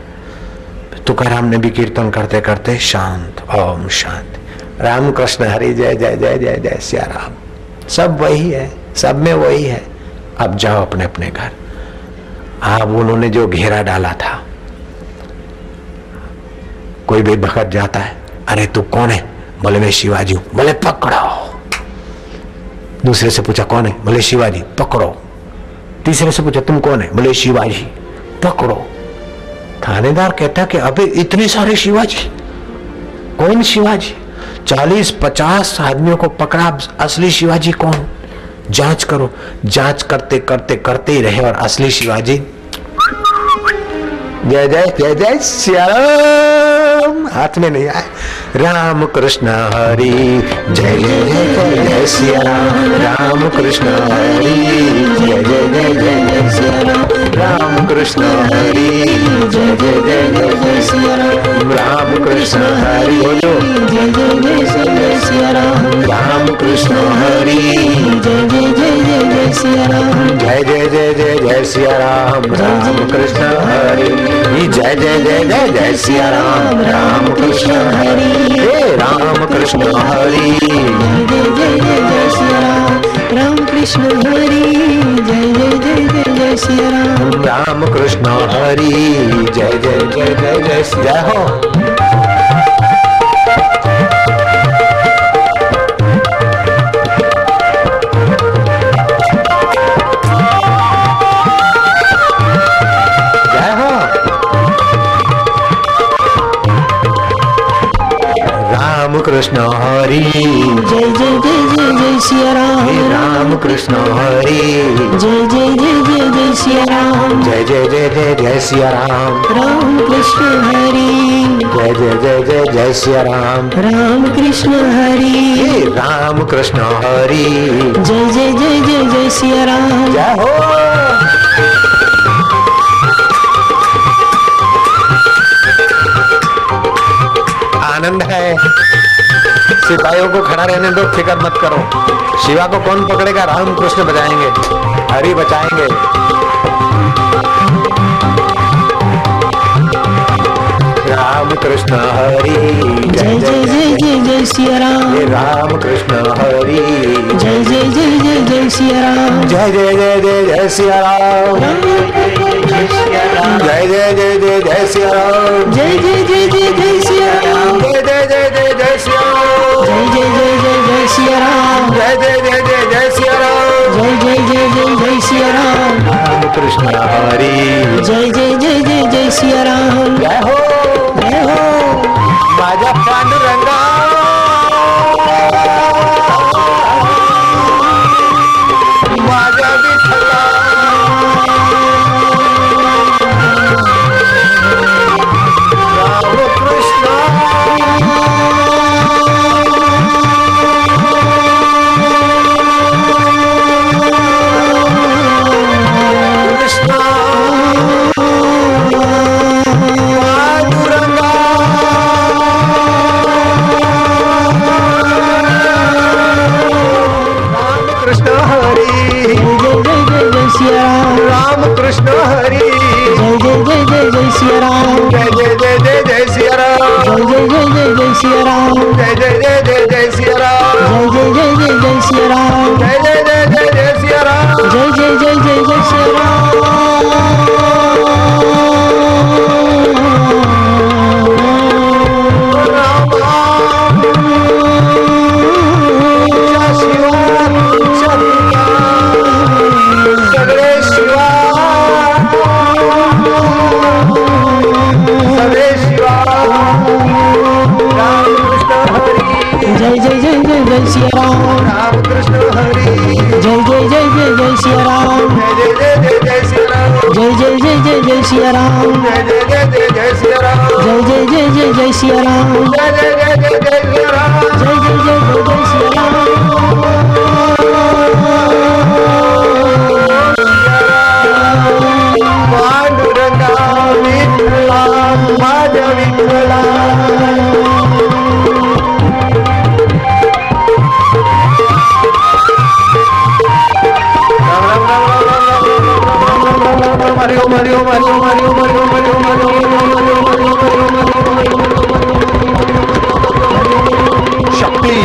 तुकाराम ने भी कीर्तन करते करते शांत, ओम शांति, रामकृष्ण हरि जय जय जय जय जय सिया राम। सब वही है, सब में वही है। अब जाओ अपने अपने घर। अब उन्होंने जो घेरा डाला था, कोई भी भगत जाता है, अरे तू कौन है? बोले मैं शिवाजी हूं। बोले पकड़ो। दूसरे से पूछा कौन है? बोले शिवाजी। पकड़ो। तीसरे से पूछा तुम कौन है? बोले शिवाजी। पकड़ो। थानेदार कहता कि अबे इतने सारे शिवाजी, कौन शिवाजी? 40-50 आदमियों को पकड़ा, असली शिवाजी कौन? जांच करो। जांच करते करते करते ही रहे और असली शिवाजी जय जय जय जय सिया राम हाथ में नहीं आए। राम कृष्ण हरि जय जय जय जय सिया राम, राम कृष्ण हरि जय जय जय जय सिया राम, राम कृष्ण हरि जय जय जय जय सिया राम, राम कृष्ण हरि जय जय जय जय सिया राम, राम कृष्ण हरि जय जय जय जय सिया राम, जय जय जय जय जय सिया राम, राम कृष्ण हरि जय जय जय जय जय सिया राम, राम कृष्ण हरि राम कृष्ण हरि जय जय जय जय सिया राम, राम कृष्ण हरि जय जय जय जय जय सिया राम, राम कृष्ण हरि जय जय जय जय जय सिया हो। कृष्ण हरि जय जय जय जय जय सिया राम, राम कृष्ण हरि जय जय जय जय जय सिया राम, जय जय जय जय जय सिया राम, राम कृष्ण हरि जय जय जय जय जय सिया राम, राम कृष्ण हरि राम कृष्ण हरि जय जय जय जय जय सिया राम। जय हो। आनंद है। सिपाहियों को खड़ा रहने दो, फिक्र मत करो। शिवा को कौन पकड़ेगा? राम कृष्ण बजाएंगे, हरि बचाएंगे। राम कृष्ण हरि जय जय जय जय जय सिया राम, राम कृष्ण हरि जय जय जय जय जय सिया राम, जय जय जय जय जय सिया राम, जय जय जय जय जय सिया राम, जय जय जय जय जय सिया राम, जय जय जय जय जय सिया राम, जय जय जय जय जय सिया राम, जय जय जय जय जय सिया राम, जय जय जय जय जय सिया राम, राम कृष्ण हरि जय जय जय जय जय सिया राम। जय हो जय हो माझा पांडुरंगा, माझा विठ्ठला, राम कृष्ण कृष्ण पांडुरंगा, राम कृष्ण हरि जय जय जय जय सिया राम, राम कृष्ण हरि जय जय जय जय जय सिया राम, जय जय जय जय जय सिया राम, जय जय जय जय जय सिया राम, जय जय जय जय जय सिया राम, जय जय जय जय जय सिया राम, जय जय जय जय जय सिया राम, जय जय जय जय जय सिया राम। जय जय जय जय जय सिया राम, राम कृष्ण हरि जय जय जय जय जय सिया राम। जय जय सिया राम, जय जय जय जय जय सिया राम, जय जय जय जय जय सिया राम, जय जय जय जय जय सिया राम, जय जय जय जय जय सिया राम। पांडुरंगा विठ्ठला माझ्या विठ्ठला, हरि ओम हरि ओम हरि ओम हरि ओम हरि ओम हरि ओम हरि ओम शक्ति,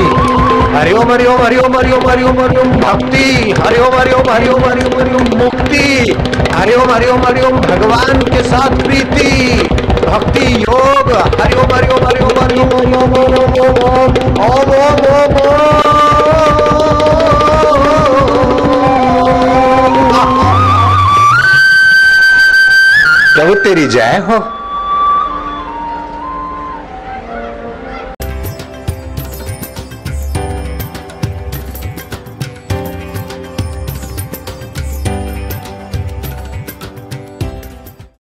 हरि ओम हरि ओम हरि ओम हरि ओम हरि ओम हरि ओम भक्ति, हरि ओम हरि ओम हरि ओम हरि ओम हरि ओम मुक्ति, हरि ओम हरि ओम हरि ओम भगवान के साथ प्रीति भक्ति योग, हरि ओम हरि ओम हरि ओम हरि ओम ओम ओम ओम ओम ओम ओम। प्रभु तेरी जय हो।